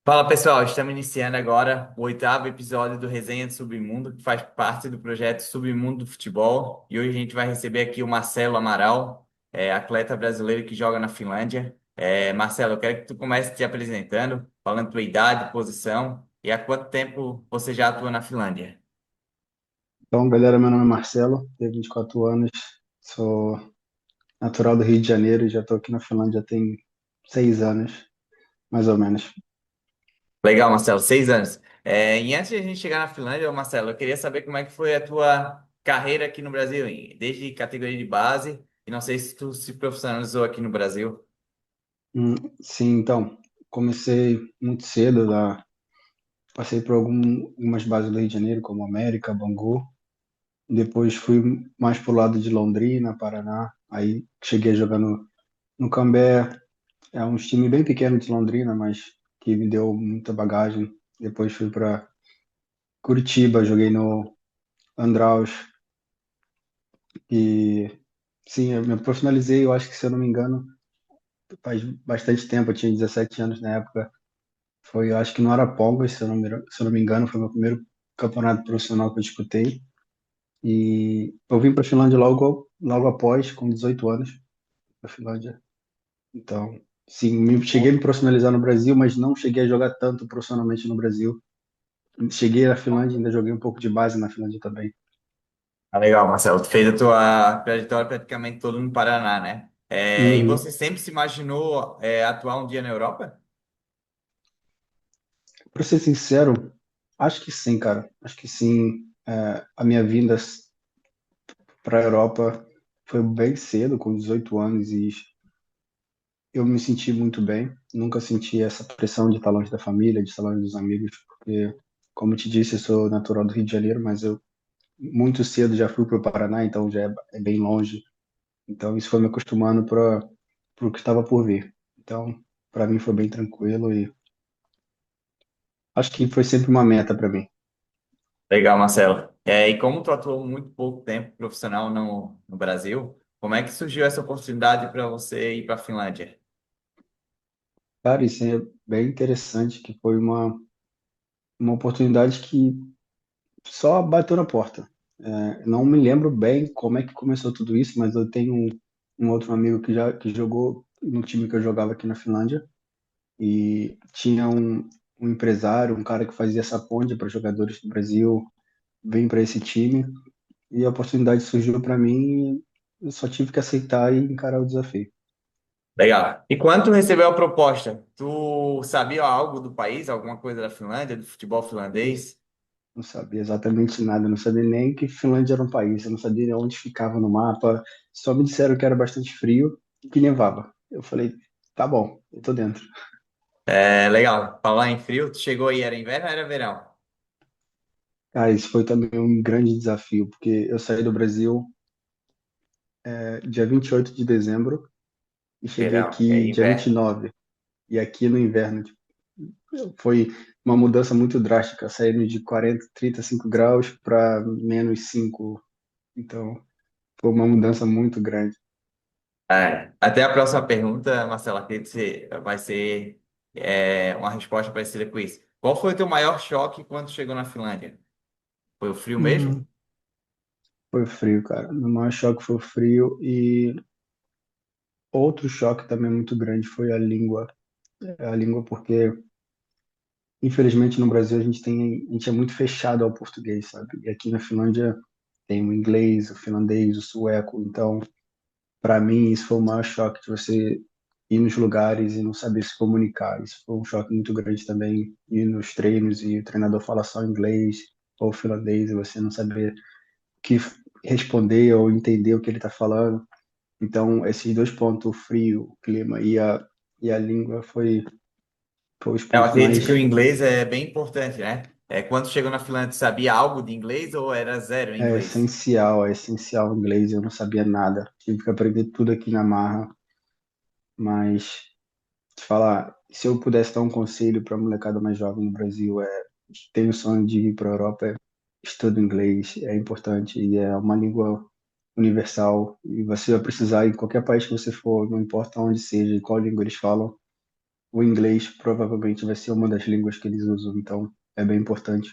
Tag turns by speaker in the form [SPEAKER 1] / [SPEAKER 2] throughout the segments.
[SPEAKER 1] Fala pessoal, estamos iniciando agora o oitavo episódio do Resenha do Submundo, que faz parte do projeto Submundo do Futebol. E hoje a gente vai receber aqui o Marcelo Amaral, atleta brasileiro que joga na Finlândia. Marcelo, eu quero que tu comece te apresentando, falando tua idade, posição e há quanto tempo você já atua na Finlândia.
[SPEAKER 2] Então, galera, meu nome é Marcelo, tenho 24 anos, sou natural do Rio de Janeiro e já estou aqui na Finlândia tem 6 anos, mais ou menos.
[SPEAKER 1] Legal, Marcelo, 6 anos. E antes de a gente chegar na Finlândia, Marcelo, eu queria saber como é que foi a tua carreira aqui no Brasil, hein? Desde categoria de base, e não sei se tu se profissionalizou aqui no Brasil.
[SPEAKER 2] Sim, então, comecei muito cedo, passei por algumas bases do Rio de Janeiro, como América, Bangu, depois fui mais pro lado de Londrina, Paraná, aí cheguei a jogar no Cambé, é um time bem pequeno de Londrina, mas que me deu muita bagagem. Depois fui para Curitiba, joguei no Andraus, e sim, eu me profissionalizei, eu acho que se eu não me engano, faz bastante tempo, eu tinha 17 anos na época. Foi, eu acho que no Arapongas, se eu não me engano, foi meu primeiro campeonato profissional que eu disputei. E eu vim para a Finlândia logo após, com 18 anos, para a Finlândia. Então, sim, cheguei a me profissionalizar no Brasil, mas não cheguei a jogar tanto profissionalmente no Brasil. Cheguei na Finlândia, ainda joguei um pouco de base na Finlândia também.
[SPEAKER 1] Ah, legal, Marcelo. Tu fez a tua trajetória praticamente toda no Paraná, né? E
[SPEAKER 2] Uhum.
[SPEAKER 1] você sempre se imaginou atuar um dia na Europa?
[SPEAKER 2] Para ser sincero, acho que sim, cara. Acho que sim. A minha vinda para a Europa foi bem cedo, com 18 anos, e eu me senti muito bem. Nunca senti essa pressão de estar longe da família, de estar longe dos amigos, porque, como eu te disse, eu sou natural do Rio de Janeiro, mas eu muito cedo já fui para o Paraná, então já é bem longe. Então isso foi me acostumando para o que estava por vir. Então, para mim foi bem tranquilo e acho que foi sempre uma meta para mim.
[SPEAKER 1] Legal, Marcelo. E como tu atuou muito pouco tempo profissional no Brasil, como é que surgiu essa oportunidade para você ir para a Finlândia?
[SPEAKER 2] Cara, isso é bem interessante, que foi uma oportunidade que só bateu na porta. Não me lembro bem como é que começou tudo isso, mas eu tenho um outro amigo que jogou no time que eu jogava aqui na Finlândia e tinha um empresário, um cara que fazia essa ponte para jogadores do Brasil vir para esse time e a oportunidade surgiu para mim e eu só tive que aceitar e encarar o desafio.
[SPEAKER 1] Legal. E quando tu recebeu a proposta, tu sabia algo do país, alguma coisa da Finlândia, do futebol finlandês?
[SPEAKER 2] Não sabia exatamente nada, não sabia nem que Finlândia era um país, eu não sabia nem onde ficava no mapa, só me disseram que era bastante frio e que nevava. Eu falei, tá bom, eu tô dentro.
[SPEAKER 1] Legal. Falar em frio, tu chegou aí, era inverno ou era verão?
[SPEAKER 2] Ah, isso foi também um grande desafio, porque eu saí do Brasil dia 28 de dezembro e cheguei
[SPEAKER 1] Verão,
[SPEAKER 2] aqui dia
[SPEAKER 1] inverno.
[SPEAKER 2] 29. E aqui no inverno, tipo, foi uma mudança muito drástica, saindo de 40, 35 graus para -5. Então, foi uma mudança muito grande.
[SPEAKER 1] Até a próxima pergunta, Marcelo, acredito que vai ser uma resposta parecida com isso. Qual foi o teu maior choque quando chegou na Finlândia? Foi o frio mesmo?
[SPEAKER 2] Hum, Foi frio, cara. O maior choque foi o frio e outro choque também muito grande foi a língua. A língua porque, infelizmente, no Brasil a gente é muito fechado ao português, sabe? E aqui na Finlândia tem o inglês, o finlandês, o sueco. Então, para mim, isso foi o maior choque de você ir nos lugares e não saber se comunicar. Isso foi um choque muito grande também, ir nos treinos e o treinador fala só inglês ou finlandês e você não saber o que responder ou entender o que ele está falando. Então, esses dois pontos, o frio, o clima e a língua, foi os
[SPEAKER 1] Eu
[SPEAKER 2] pontos
[SPEAKER 1] acredito que o
[SPEAKER 2] mais.
[SPEAKER 1] inglês é bem importante, né? Quando chegou na Finlândia, tu sabia algo de inglês ou era zero em inglês?
[SPEAKER 2] É essencial o inglês. Eu não sabia nada. Tive que aprender tudo aqui na marra, mas te falar, se eu pudesse dar um conselho para a molecada mais jovem no Brasil, tem o sonho de ir para a Europa, estuda inglês, é importante e é uma língua universal e você vai precisar em qualquer país que você for, não importa onde seja e qual língua eles falam, o inglês provavelmente vai ser uma das línguas que eles usam, então é bem importante.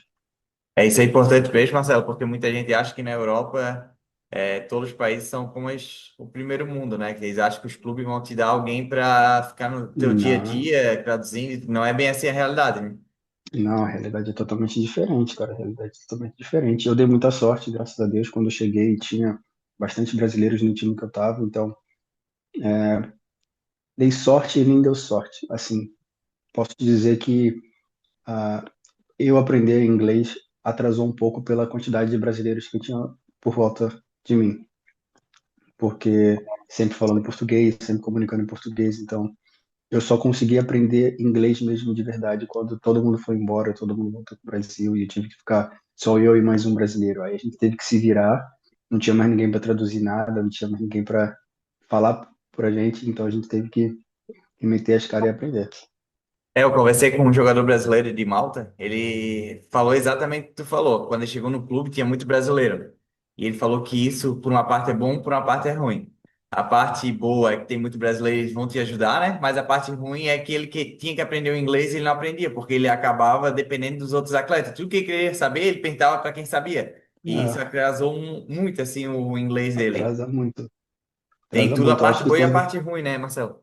[SPEAKER 1] É, isso é importante mesmo, Marcelo, porque muita gente acha que na Europa todos os países são como o primeiro mundo, né? Que eles acham que os clubes vão te dar alguém para ficar no teu dia a
[SPEAKER 2] Não,
[SPEAKER 1] dia, traduzindo. Não é bem assim a realidade, né?
[SPEAKER 2] não, a realidade é totalmente diferente, cara. A realidade é totalmente diferente. Eu dei muita sorte, graças a Deus, quando eu cheguei, tinha bastante brasileiros no time que eu tava, então dei sorte e nem deu sorte. Assim, posso dizer que ah, eu aprender inglês atrasou um pouco pela quantidade de brasileiros que tinha por volta de mim, porque sempre falando português, sempre comunicando em português, então eu só consegui aprender inglês mesmo de verdade quando todo mundo foi embora, todo mundo voltou para o Brasil e eu tive que ficar só eu e mais um brasileiro. Aí a gente teve que se virar, não tinha mais ninguém para traduzir nada, não tinha mais ninguém para falar pra gente, então a gente teve que meter as caras e aprender.
[SPEAKER 1] Eu conversei com um jogador brasileiro de Malta, ele falou exatamente o que tu falou. Quando ele chegou no clube, tinha muito brasileiro. E ele falou que isso, por uma parte, é bom, por uma parte, é ruim. A parte boa é que tem muito brasileiro, eles vão te ajudar, né? Mas a parte ruim é que ele que tinha que aprender o inglês e ele não aprendia, porque ele acabava dependendo dos outros atletas. Tudo que ele queria saber, ele perguntava para quem sabia. E isso
[SPEAKER 2] É,
[SPEAKER 1] atrasou muito, assim, o inglês dele.
[SPEAKER 2] atrasa muito,
[SPEAKER 1] Tem
[SPEAKER 2] atrasa
[SPEAKER 1] tudo a
[SPEAKER 2] muito. Eu acho
[SPEAKER 1] parte
[SPEAKER 2] que
[SPEAKER 1] boa e a
[SPEAKER 2] quando,
[SPEAKER 1] parte ruim, né, Marcelo?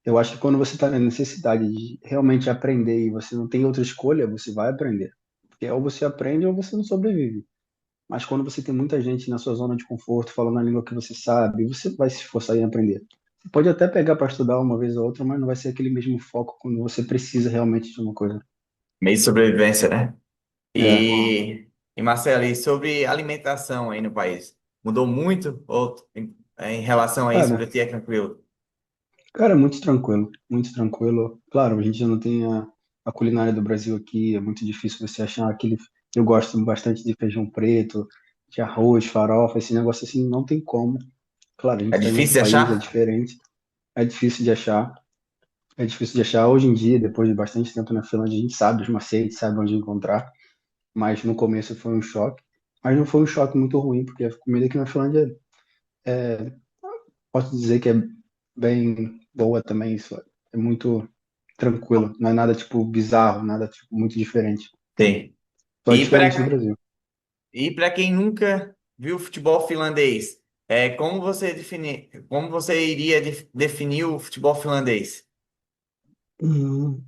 [SPEAKER 2] eu acho que quando você está na necessidade de realmente aprender e você não tem outra escolha, você vai aprender. Porque ou você aprende ou você não sobrevive. Mas quando você tem muita gente na sua zona de conforto, falando a língua que você sabe, você vai se esforçar em aprender. Você pode até pegar para estudar uma vez ou outra, mas não vai ser aquele mesmo foco quando você precisa realmente de uma coisa.
[SPEAKER 1] Meio de sobrevivência, né?
[SPEAKER 2] É,
[SPEAKER 1] E Marcelo, e sobre alimentação aí no país? Mudou muito ou em relação a isso
[SPEAKER 2] cara,
[SPEAKER 1] para ti é tranquilo?
[SPEAKER 2] cara, muito tranquilo, muito tranquilo. Claro, a gente já não tem a culinária do Brasil aqui, é muito difícil você achar aquele. Eu gosto bastante de feijão preto, de arroz, farofa, esse negócio assim, não tem como. Claro, a gente
[SPEAKER 1] É
[SPEAKER 2] está em outro
[SPEAKER 1] difícil de
[SPEAKER 2] país, é
[SPEAKER 1] achar?
[SPEAKER 2] diferente, é difícil de achar. É difícil de achar hoje em dia, depois de bastante tempo na Finlândia, a gente sabe os macetes, sabe onde encontrar, mas no começo foi um choque. Mas não foi um choque muito ruim, porque a comida aqui na Finlândia, posso dizer que é bem boa também, isso é muito tranquilo, não é nada tipo bizarro, nada tipo muito diferente.
[SPEAKER 1] Tem.
[SPEAKER 2] Só é
[SPEAKER 1] E
[SPEAKER 2] diferente do
[SPEAKER 1] para
[SPEAKER 2] Brasil.
[SPEAKER 1] e para quem nunca viu futebol finlandês, como você iria definir o futebol finlandês?
[SPEAKER 2] Hum,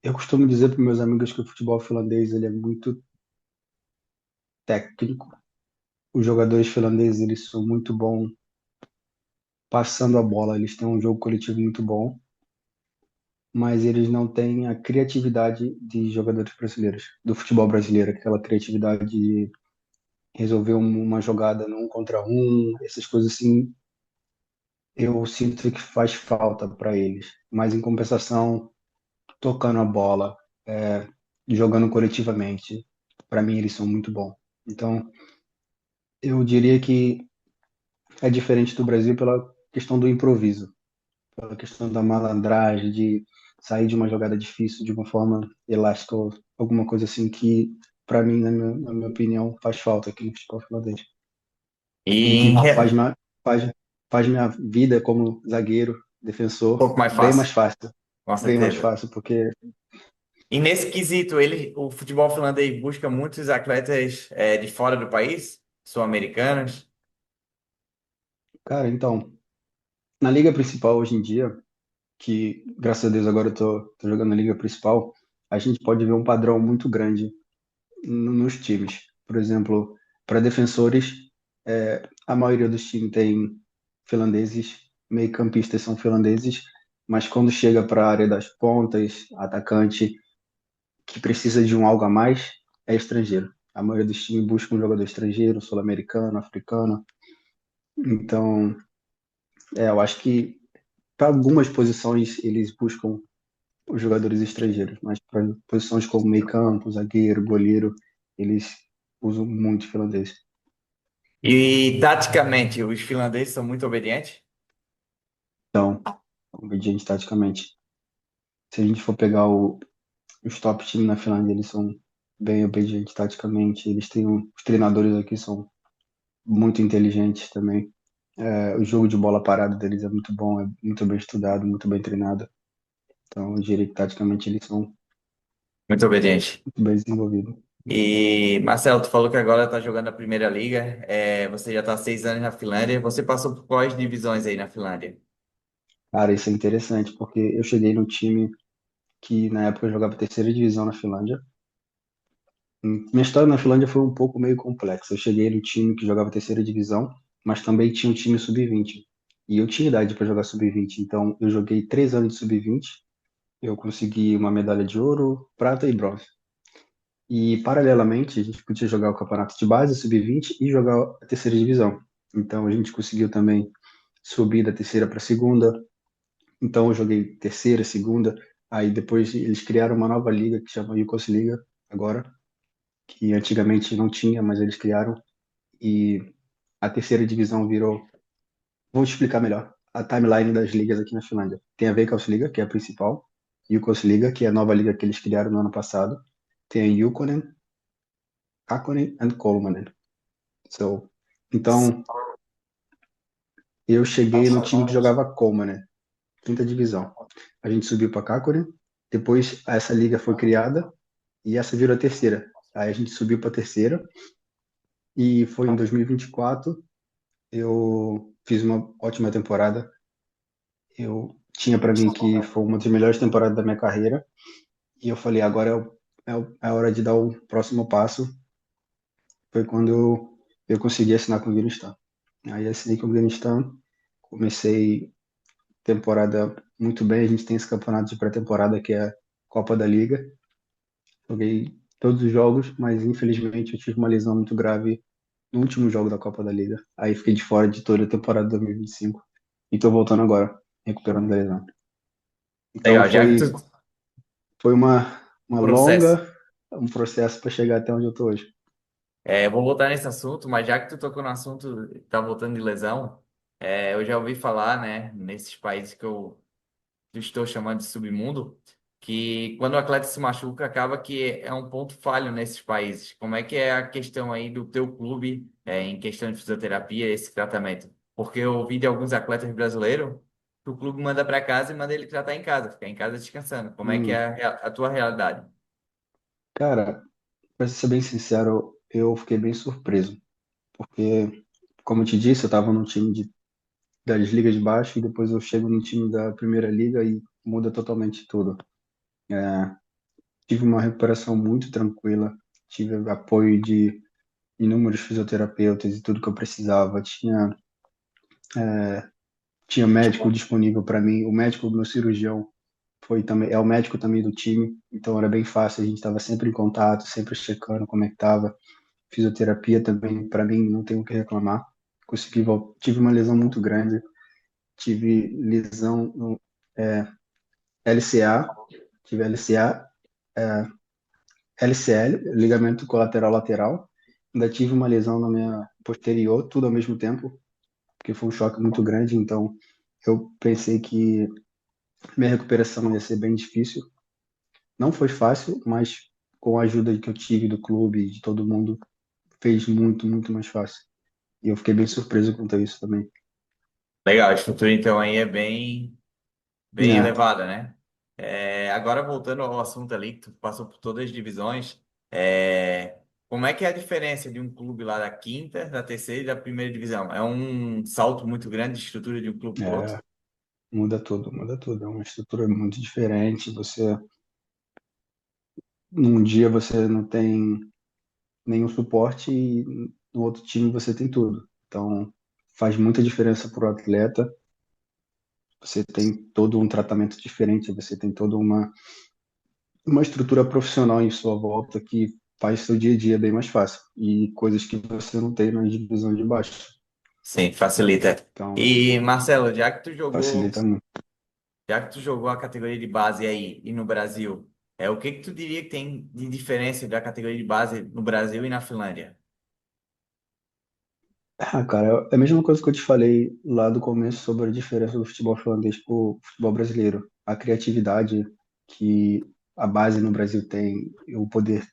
[SPEAKER 2] Eu costumo dizer para meus amigos que o futebol finlandês ele é muito técnico. Os jogadores finlandeses eles são muito bons passando a bola, eles têm um jogo coletivo muito bom, mas eles não têm a criatividade de jogadores brasileiros, do futebol brasileiro, aquela criatividade de resolver uma jogada num contra um, essas coisas assim, eu sinto que faz falta para eles. Mas em compensação, tocando a bola, é, jogando coletivamente, para mim eles são muito bons. Então, eu diria que é diferente do Brasil pela questão do improviso, pela questão da malandragem, de sair de uma jogada difícil de uma forma elástica, ou alguma coisa assim que, para mim, na minha opinião, faz falta aqui no futebol finlandês. E
[SPEAKER 1] E
[SPEAKER 2] que
[SPEAKER 1] um
[SPEAKER 2] faz, faz minha vida como zagueiro, defensor,
[SPEAKER 1] pouco mais
[SPEAKER 2] bem mais
[SPEAKER 1] fácil,
[SPEAKER 2] fácil.
[SPEAKER 1] com
[SPEAKER 2] Bem mais
[SPEAKER 1] certeza.
[SPEAKER 2] fácil, porque,
[SPEAKER 1] E nesse quesito, o futebol finlandês busca muitos atletas de fora do país, sul-americanos.
[SPEAKER 2] cara, então, na liga principal hoje em dia, que graças a Deus agora eu tô jogando na liga principal, a gente pode ver um padrão muito grande nos times. Por exemplo, para defensores, a maioria dos times tem finlandeses, meio-campistas são finlandeses, mas quando chega para a área das pontas, atacante que precisa de um algo a mais, é estrangeiro. A maioria dos times busca um jogador estrangeiro, sul-americano, africano. Então, eu acho que para algumas posições eles buscam os jogadores estrangeiros, mas para posições como meio-campo, zagueiro, goleiro, eles usam muito finlandês.
[SPEAKER 1] E taticamente, os finlandeses são muito obedientes.
[SPEAKER 2] Então, obediente taticamente. Se a gente for pegar os top times na Finlândia, eles são bem obedientes taticamente. Eles têm os treinadores aqui são muito inteligentes também. O jogo de bola parada deles é muito bom, é muito bem estudado, muito bem treinado. Então, eu diria que taticamente eles são
[SPEAKER 1] Muito obediente.
[SPEAKER 2] muito bem desenvolvidos.
[SPEAKER 1] E, Marcelo, tu falou que agora tá jogando a Primeira Liga. Você já tá há 6 anos na Finlândia. Você passou por quais divisões aí na Finlândia?
[SPEAKER 2] Cara, isso é interessante, porque eu cheguei num time que na época eu jogava terceira divisão na Finlândia. Minha história na Finlândia foi um pouco meio complexa. Eu cheguei no time que jogava terceira divisão, mas também tinha um time sub-20. E eu tinha idade para jogar sub-20, então eu joguei 3 anos de sub-20. Eu consegui uma medalha de ouro, prata e bronze. E paralelamente a gente podia jogar o campeonato de base, sub-20 e jogar a terceira divisão. Então a gente conseguiu também subir da terceira para a segunda. Então eu joguei terceira, segunda. Aí depois eles criaram uma nova liga que chama Liga agora, que antigamente não tinha, mas eles criaram. E a terceira divisão virou. Vou te explicar melhor. A timeline das ligas aqui na Finlândia. Tem a Veikkausliga, que é a principal, Liga, que é a nova liga que eles criaram no ano passado. Tem a Jukkonen, Kakkonen e Kolmonen. So, então, eu cheguei no time que jogava Kolmonen, quinta divisão. A gente subiu para Kakkonen, depois essa liga foi criada e essa virou a terceira. Aí a gente subiu para a terceira e foi em 2024. Eu fiz uma ótima temporada. Eu tinha para mim que foi uma das melhores temporadas da minha carreira e eu falei, agora é a hora de dar o próximo passo. Foi quando eu consegui assinar com o Afeganistão. Aí assinei com o Afeganistão, comecei temporada muito bem. A gente tem esse campeonato de pré-temporada que é a Copa da Liga. Joguei todos os jogos, mas infelizmente eu tive uma lesão muito grave no último jogo da Copa da Liga. Aí fiquei de fora de toda a temporada de 2025 e tô voltando agora, recuperando da lesão. Então
[SPEAKER 1] Legal, já que tu.
[SPEAKER 2] foi uma
[SPEAKER 1] Processo.
[SPEAKER 2] longa, um processo para chegar até onde eu tô hoje.
[SPEAKER 1] Eu vou voltar nesse assunto, mas já que tu tocou no assunto, tá voltando de lesão, eu já ouvi falar, né, nesses países que eu estou chamando de submundo, que quando o atleta se machuca, acaba que é um ponto falho nesses países. Como é que é a questão aí do teu clube, em questão de fisioterapia, esse tratamento? Porque eu ouvi de alguns atletas brasileiros que o clube manda para casa e manda ele tratar em casa, ficar em casa descansando. Como é que é
[SPEAKER 2] Hum,
[SPEAKER 1] a tua realidade?
[SPEAKER 2] cara, para ser bem sincero, eu fiquei bem surpreso, porque, como eu te disse, eu estava no time das ligas de baixo e depois eu chego no time da Primeira Liga e muda totalmente tudo. É, tive uma recuperação muito tranquila, tive apoio de inúmeros fisioterapeutas e tudo que eu precisava. Tinha médico disponível para mim, o médico, meu cirurgião, foi também, é o médico também do time, então era bem fácil, a gente estava sempre em contato, sempre checando como é que estava. Fisioterapia também, para mim, não tenho o que reclamar. Tive uma lesão muito grande, tive lesão no LCA, tive LCA, LCL, ligamento colateral lateral. Ainda tive uma lesão na minha posterior, tudo ao mesmo tempo, porque foi um choque muito grande, então eu pensei que minha recuperação ia ser bem difícil. Não foi fácil, mas com a ajuda que eu tive do clube, de todo mundo, fez muito, muito mais fácil. E eu fiquei bem surpreso quanto a isso também.
[SPEAKER 1] Legal, a estrutura então aí é bem
[SPEAKER 2] É,
[SPEAKER 1] elevada, né? Agora voltando ao assunto ali, que tu passou por todas as divisões, como é que é a diferença de um clube lá da quinta, da terceira e da primeira divisão? É um salto muito grande de estrutura de um clube para o outro?
[SPEAKER 2] é, muda tudo, muda tudo. É uma estrutura muito diferente. Num dia você não tem nenhum suporte e no outro time você tem tudo. Então, faz muita diferença para o atleta. Você tem todo um tratamento diferente, você tem toda uma estrutura profissional em sua volta que faz seu dia a dia bem mais fácil e coisas que você não tem na divisão de baixo.
[SPEAKER 1] Sim, facilita.
[SPEAKER 2] Então,
[SPEAKER 1] E Marcelo,
[SPEAKER 2] facilita muito.
[SPEAKER 1] já que tu jogou a categoria de base aí e no Brasil, o que que tu diria que tem de diferença da categoria de base no Brasil e na Finlândia?
[SPEAKER 2] Ah, cara, é a mesma coisa que eu te falei lá do começo sobre a diferença do futebol finlandês para o futebol brasileiro. A criatividade que a base no Brasil tem, o poder,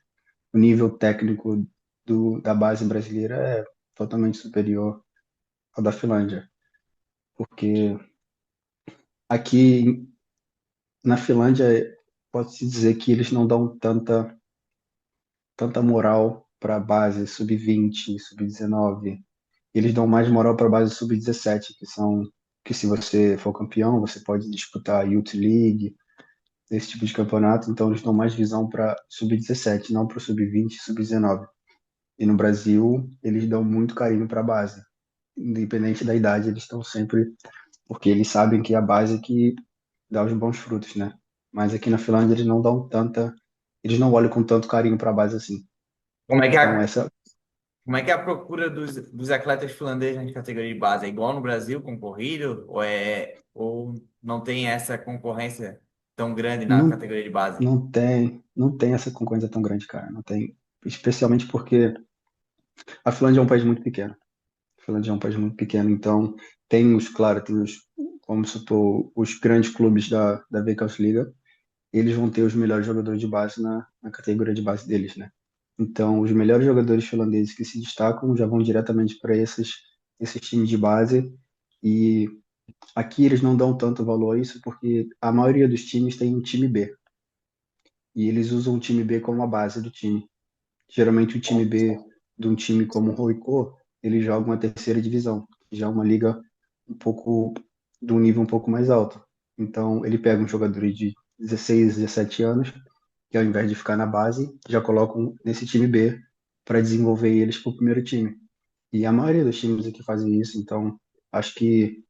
[SPEAKER 2] o nível técnico da base brasileira é totalmente superior ao da Finlândia. Porque aqui Na Finlândia, pode-se dizer que eles não dão tanta moral para a base sub-20, sub-19. Eles dão mais moral para a base sub-17, que se você for campeão, você pode disputar a Youth League, esse tipo de campeonato. Então eles dão mais visão para sub-17, não para o sub-20 e sub-19. E no Brasil, eles dão muito carinho para a base. Independente da idade, eles estão sempre, porque eles sabem que é a base que dá os bons frutos, né? Mas aqui na Finlândia eles não olham com tanto carinho para a base assim.
[SPEAKER 1] Como é que é
[SPEAKER 2] Então
[SPEAKER 1] a,
[SPEAKER 2] essa
[SPEAKER 1] como é que é a procura dos atletas finlandeses na categoria de base? É igual no Brasil, concorrido? Ou não tem essa concorrência tão grande na
[SPEAKER 2] não
[SPEAKER 1] categoria de base?
[SPEAKER 2] não tem essa concorrência tão grande, cara. Não tem, especialmente porque a Finlândia é um país muito pequeno. A Finlândia é um país muito pequeno, então claro, vamos supor, os grandes clubes da Veikkausliiga, eles vão ter os melhores jogadores de base na categoria de base deles, né? Então, os melhores jogadores finlandeses que se destacam já vão diretamente para esses times de base. E aqui eles não dão tanto valor a isso porque a maioria dos times tem um time B. E eles usam o time B como a base do time. Geralmente o time B de um time como o Roykô, ele joga uma terceira divisão, já é uma liga um pouco de um nível um pouco mais alto. Então ele pega um jogador de 16, 17 anos, que ao invés de ficar na base, já colocam nesse time B para desenvolver eles para o primeiro time. E a maioria dos times aqui fazem isso, então acho que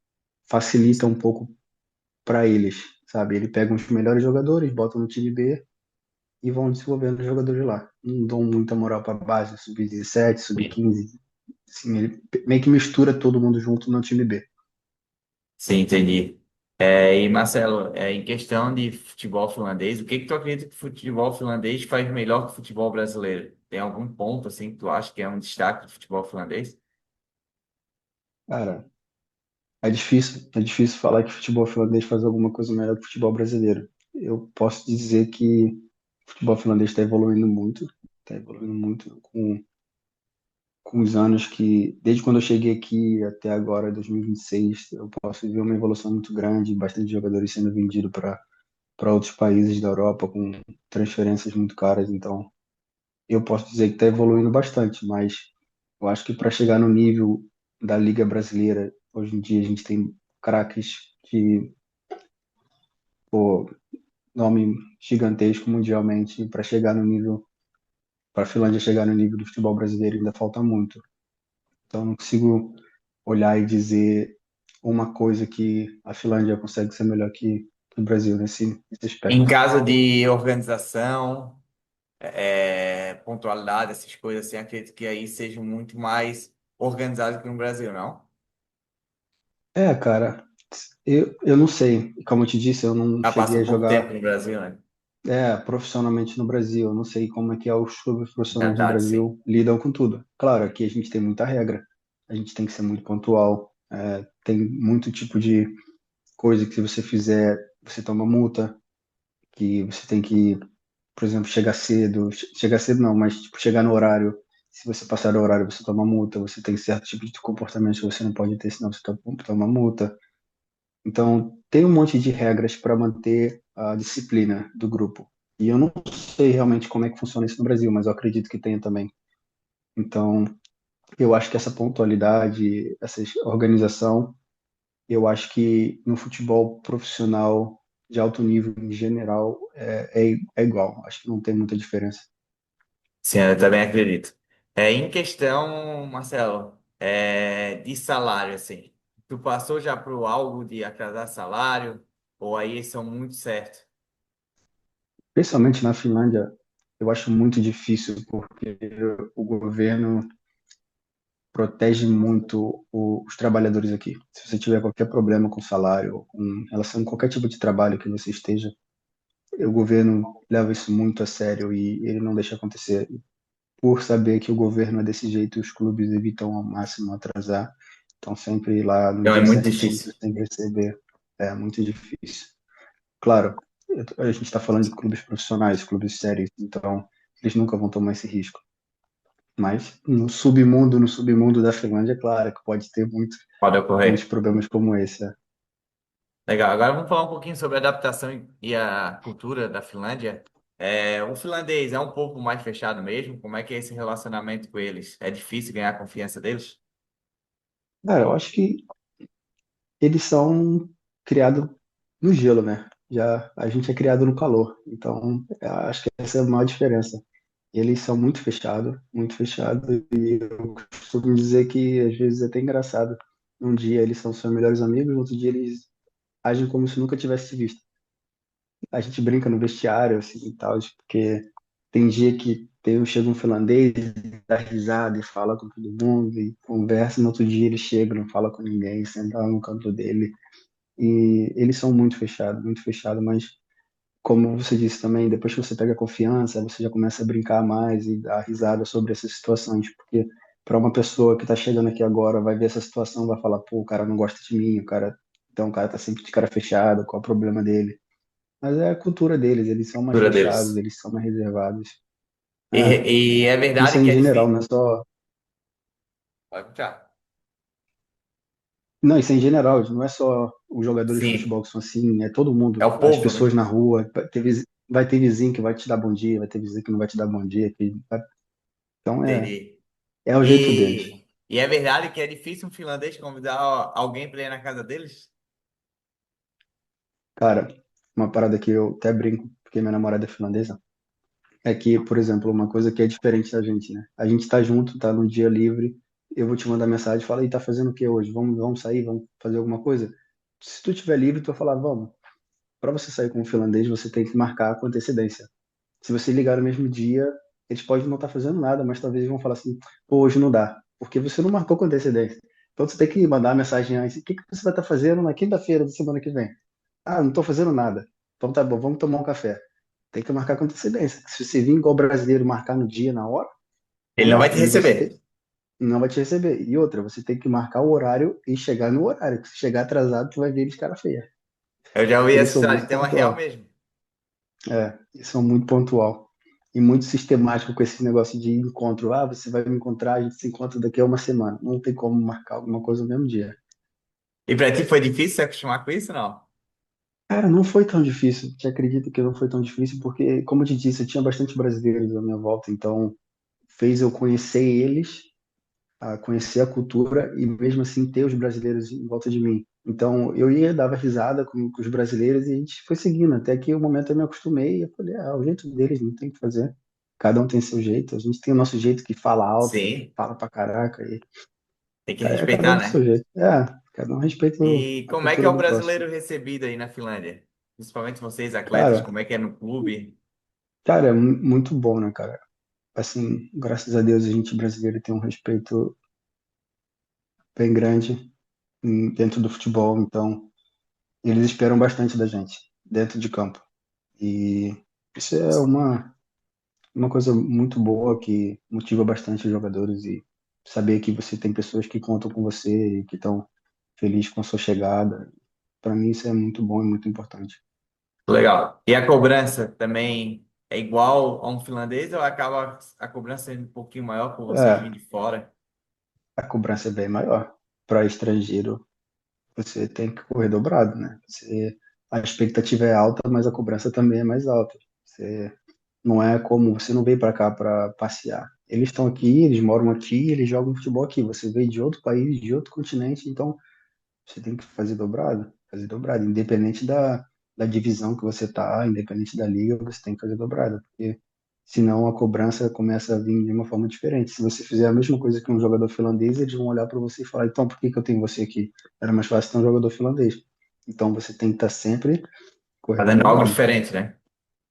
[SPEAKER 2] facilita um pouco para eles, sabe? Ele pega os melhores jogadores, bota no time B e vão desenvolvendo os jogadores lá. Não dão muita moral para base, sub-17, sub-15. Assim, ele meio que mistura todo mundo junto no time B.
[SPEAKER 1] Sim, entendi. E Marcelo, em questão de futebol finlandês, o que que tu acredita que o futebol finlandês faz melhor que o futebol brasileiro? Tem algum ponto assim que tu acha que é um destaque do futebol finlandês?
[SPEAKER 2] Cara, é difícil falar que o futebol finlandês faz alguma coisa melhor que o futebol brasileiro. Eu posso dizer que o futebol finlandês está evoluindo muito com os anos desde quando eu cheguei aqui até agora, 2026, eu posso ver uma evolução muito grande, bastante jogadores sendo vendidos para outros países da Europa com transferências muito caras. Então, eu posso dizer que está evoluindo bastante, mas eu acho que para chegar no nível da Liga Brasileira, hoje em dia a gente tem craques de nome gigantesco mundialmente, para a Finlândia chegar no nível do futebol brasileiro ainda falta muito. Então, não consigo olhar e dizer uma coisa que a Finlândia consegue ser melhor que o Brasil nesse
[SPEAKER 1] Em
[SPEAKER 2] aspecto.
[SPEAKER 1] caso de organização, pontualidade, essas coisas assim, acredito que aí sejam muito mais organizados que no Brasil, não?
[SPEAKER 2] Cara, eu não sei. Como eu te disse, eu não
[SPEAKER 1] Já
[SPEAKER 2] cheguei
[SPEAKER 1] passou
[SPEAKER 2] a
[SPEAKER 1] pouco tempo
[SPEAKER 2] jogar
[SPEAKER 1] no Brasil, né?
[SPEAKER 2] profissionalmente no Brasil. Eu não sei como é que os clubes profissionais no
[SPEAKER 1] Verdade, sim.
[SPEAKER 2] Brasil lidam com tudo. Claro, aqui a gente tem muita regra. A gente tem que ser muito pontual. Tem muito tipo de coisa que se você fizer, você toma multa, que você tem que, por exemplo, chegar cedo não, mas tipo, chegar no horário. Se você passar do horário, você toma multa. Você tem certo tipo de comportamento que você não pode ter, senão você toma multa. Então, tem um monte de regras para manter a disciplina do grupo. E eu não sei realmente como é que funciona isso no Brasil, mas eu acredito que tenha também. Então, eu acho que essa pontualidade, essa organização, eu acho que no futebol profissional de alto nível em geral é igual. Acho que não tem muita diferença.
[SPEAKER 1] Sim, eu também acredito. Em questão, Marcelo, de salário, assim, tu passou já por algo de atrasar salário, ou aí eles são muito certos?
[SPEAKER 2] Principalmente na Finlândia, eu acho muito difícil porque o governo protege muito os trabalhadores aqui. Se você tiver qualquer problema com salário, com relação a qualquer tipo de trabalho que você esteja, o governo leva isso muito a sério e ele não deixa acontecer. Por saber que o governo é desse jeito, os clubes evitam ao máximo atrasar. Estão sempre lá no
[SPEAKER 1] Então é
[SPEAKER 2] dia
[SPEAKER 1] muito
[SPEAKER 2] certinho,
[SPEAKER 1] difícil.
[SPEAKER 2] sem receber. É muito difícil. Claro, a gente está falando de clubes profissionais, clubes sérios, então eles nunca vão tomar esse risco. Mas no submundo da Finlândia, é claro que pode ter
[SPEAKER 1] Pode
[SPEAKER 2] muitos
[SPEAKER 1] ocorrer.
[SPEAKER 2] problemas como esse.
[SPEAKER 1] Legal. Agora vamos falar um pouquinho sobre a adaptação e a cultura da Finlândia. O finlandês é um povo mais fechado mesmo? Como é que é esse relacionamento com eles? É difícil ganhar a confiança deles?
[SPEAKER 2] Cara, eu acho que eles são criados no gelo, né? Já a gente é criado no calor. Então, eu acho que essa é a maior diferença. Eles são muito fechados, e eu costumo dizer que às vezes é até engraçado. Um dia eles são seus melhores amigos, no outro dia eles agem como se nunca tivesse se visto. A gente brinca no vestiário, assim, e tal, porque tem dia que chega um finlandês, dá risada e fala com todo mundo, e conversa, no outro dia ele chega, não fala com ninguém, senta lá no canto dele. E eles são muito fechados, mas como você disse também, depois que você pega confiança, você já começa a brincar mais e dar risada sobre essas situações, porque para uma pessoa que está chegando aqui agora, vai ver essa situação, vai falar, pô, o cara não gosta de mim, o cara tá sempre de cara fechada, qual é o problema dele? Mas é a cultura deles, eles são mais
[SPEAKER 1] Cultura
[SPEAKER 2] fechados,
[SPEAKER 1] deles.
[SPEAKER 2] eles são mais reservados.
[SPEAKER 1] E,
[SPEAKER 2] É,
[SPEAKER 1] e é
[SPEAKER 2] isso
[SPEAKER 1] verdade
[SPEAKER 2] é
[SPEAKER 1] que
[SPEAKER 2] em
[SPEAKER 1] é
[SPEAKER 2] geral,
[SPEAKER 1] difícil.
[SPEAKER 2] não é só.
[SPEAKER 1] Pode puxar.
[SPEAKER 2] Não, isso é em geral, não é só os jogadores de
[SPEAKER 1] Sim,
[SPEAKER 2] futebol que são assim, é todo
[SPEAKER 1] é
[SPEAKER 2] mundo,
[SPEAKER 1] o
[SPEAKER 2] as
[SPEAKER 1] povo,
[SPEAKER 2] pessoas
[SPEAKER 1] né?
[SPEAKER 2] na rua, vai ter vizinho que vai te dar bom dia, vai ter vizinho que não vai te dar bom dia, então
[SPEAKER 1] Entendi.
[SPEAKER 2] é o jeito deles.
[SPEAKER 1] E é verdade que é difícil um finlandês convidar alguém para ir na casa deles?
[SPEAKER 2] Cara, uma parada que eu até brinco, porque minha namorada é finlandesa, é que, por exemplo, uma coisa que é diferente da gente, né? A gente tá junto, tá no dia livre, eu vou te mandar mensagem, fala, e tá fazendo o que hoje? Vamos sair, vamos fazer alguma coisa? Se tu tiver livre, tu vai falar, vamos. Para você sair com um finlandês, você tem que marcar com antecedência. Se você ligar no mesmo dia, eles podem não estar fazendo nada, mas talvez eles vão falar assim, pô, hoje não dá, porque você não marcou com antecedência. Então você tem que mandar a mensagem antes, o que que você vai estar fazendo na quinta-feira da semana que vem? Ah, não estou fazendo nada. Então tá bom, vamos tomar um café. Tem que marcar com antecedência. Se você vir igual brasileiro marcar no dia, na hora,
[SPEAKER 1] Ele não vai te
[SPEAKER 2] e você
[SPEAKER 1] receber.
[SPEAKER 2] não vai te receber. E outra, você tem que marcar o horário e chegar no horário. Se chegar atrasado, tu vai ver eles cara feia.
[SPEAKER 1] Eu já ouvi
[SPEAKER 2] Eles
[SPEAKER 1] essa
[SPEAKER 2] são
[SPEAKER 1] história,
[SPEAKER 2] muito
[SPEAKER 1] tem uma real
[SPEAKER 2] pontual.
[SPEAKER 1] mesmo.
[SPEAKER 2] Eles são muito pontual. E muito sistemático com esse negócio de encontro. Ah, você vai me encontrar, a gente se encontra daqui a uma semana. Não tem como marcar alguma coisa no mesmo dia.
[SPEAKER 1] E para ti foi difícil se acostumar com isso, não?
[SPEAKER 2] Cara, não foi tão difícil. Te acredito que não foi tão difícil, porque, como eu te disse, eu tinha bastante brasileiros à minha volta, então fez eu conhecer eles, a conhecer a cultura e mesmo assim ter os brasileiros em volta de mim. Então eu ia, dava risada com os brasileiros e a gente foi seguindo, até que o momento eu me acostumei e eu falei, ah, o jeito deles não tem o que fazer. Cada um tem seu jeito, a gente tem o nosso jeito que fala alto,
[SPEAKER 1] Sim,
[SPEAKER 2] fala pra caraca, e
[SPEAKER 1] tem que
[SPEAKER 2] é cada
[SPEAKER 1] respeitar,
[SPEAKER 2] um do seu
[SPEAKER 1] né?
[SPEAKER 2] jeito. É, cada um respeita
[SPEAKER 1] E
[SPEAKER 2] a
[SPEAKER 1] como é que é
[SPEAKER 2] cultura
[SPEAKER 1] o
[SPEAKER 2] do próximo.
[SPEAKER 1] brasileiro recebido aí na Finlândia? Principalmente vocês, atletas,
[SPEAKER 2] Cara,
[SPEAKER 1] como é que é no clube?
[SPEAKER 2] cara, é muito bom, né, cara? Assim, graças a Deus a gente brasileiro tem um respeito bem grande dentro do futebol, então eles esperam bastante da gente dentro de campo. E isso é uma coisa muito boa que motiva bastante os jogadores e saber que você tem pessoas que contam com você e que estão felizes com a sua chegada. Para mim isso é muito bom e muito importante.
[SPEAKER 1] Legal. E a cobrança também é igual a um finlandês ou acaba a cobrança sendo um pouquinho maior por vocês
[SPEAKER 2] É,
[SPEAKER 1] virem de fora?
[SPEAKER 2] a cobrança é bem maior. Para estrangeiro, você tem que correr dobrado, né? A expectativa é alta, mas a cobrança também é mais alta. Você não é como você não veio para cá para passear. Eles estão aqui, eles moram aqui, eles jogam futebol aqui. Você veio de outro país, de outro continente, então você tem que fazer dobrado, independente da divisão que você tá, independente da liga, você tem que fazer dobrado, porque senão a cobrança começa a vir de uma forma diferente. Se você fizer a mesma coisa que um jogador finlandês, eles vão olhar para você e falar: então por que que eu tenho você aqui? Era mais fácil ter um jogador finlandês. Então você tem que estar sempre correndo
[SPEAKER 1] Fazendo algo
[SPEAKER 2] dobrado,
[SPEAKER 1] diferente, né?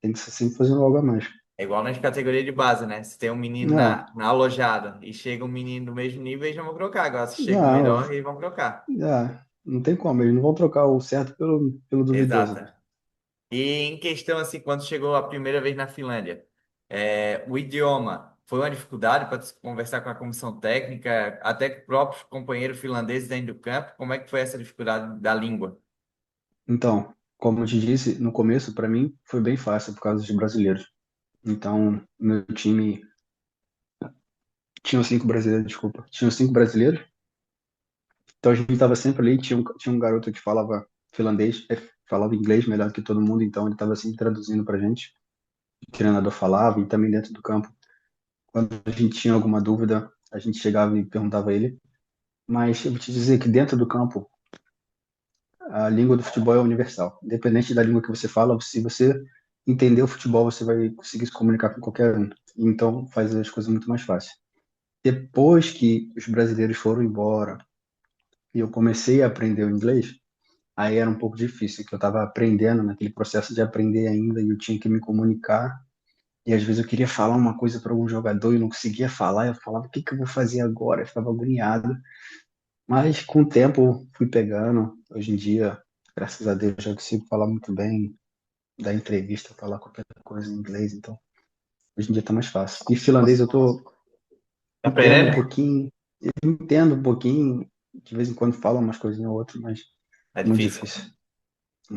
[SPEAKER 2] tem que estar sempre fazendo algo a mais.
[SPEAKER 1] É igual nas categorias de base, né? Se tem um menino
[SPEAKER 2] É,
[SPEAKER 1] na alojada e chega um menino do mesmo nível, eles já vão trocar. Agora, se chega o
[SPEAKER 2] não,
[SPEAKER 1] melhor, eles vão trocar.
[SPEAKER 2] não tem como, eles não vão trocar o certo pelo duvidoso.
[SPEAKER 1] Exato. E em questão, assim, quando chegou a primeira vez na Finlândia, o idioma foi uma dificuldade para conversar com a comissão técnica, até com os próprios companheiros finlandeses dentro do campo? Como é que foi essa dificuldade da língua?
[SPEAKER 2] Então, como eu te disse, no começo, para mim, foi bem fácil por causa dos brasileiros. Então, meu time tinha cinco brasileiros, desculpa. Tinha cinco brasileiros. Então a gente tava sempre ali, tinha um garoto que falava. finlandês, falava inglês melhor do que todo mundo, então ele estava sempre traduzindo para a gente. O treinador falava e também dentro do campo. Quando a gente tinha alguma dúvida, a gente chegava e perguntava a ele. Mas eu vou te dizer que dentro do campo, a língua do futebol é universal. Independente da língua que você fala, se você entender o futebol, você vai conseguir se comunicar com qualquer um. Então faz as coisas muito mais fáceis. Depois que os brasileiros foram embora e eu comecei a aprender o inglês, aí era um pouco difícil, que eu estava aprendendo, naquele processo de aprender ainda, e eu tinha que me comunicar. E às vezes eu queria falar uma coisa para algum jogador e não conseguia falar, eu falava, o que que eu vou fazer agora? Eu ficava agoniado. Mas com o tempo fui pegando. Hoje em dia, graças a Deus, já consigo falar muito bem, dar entrevista, falar qualquer coisa em inglês, então hoje em dia tá mais fácil. E finlandês eu tô
[SPEAKER 1] Tá
[SPEAKER 2] entendo um
[SPEAKER 1] aprendendo?
[SPEAKER 2] pouquinho, entendo um pouquinho, de vez em quando falo umas coisinhas ou outras, mas
[SPEAKER 1] É
[SPEAKER 2] muito
[SPEAKER 1] difícil.
[SPEAKER 2] difícil.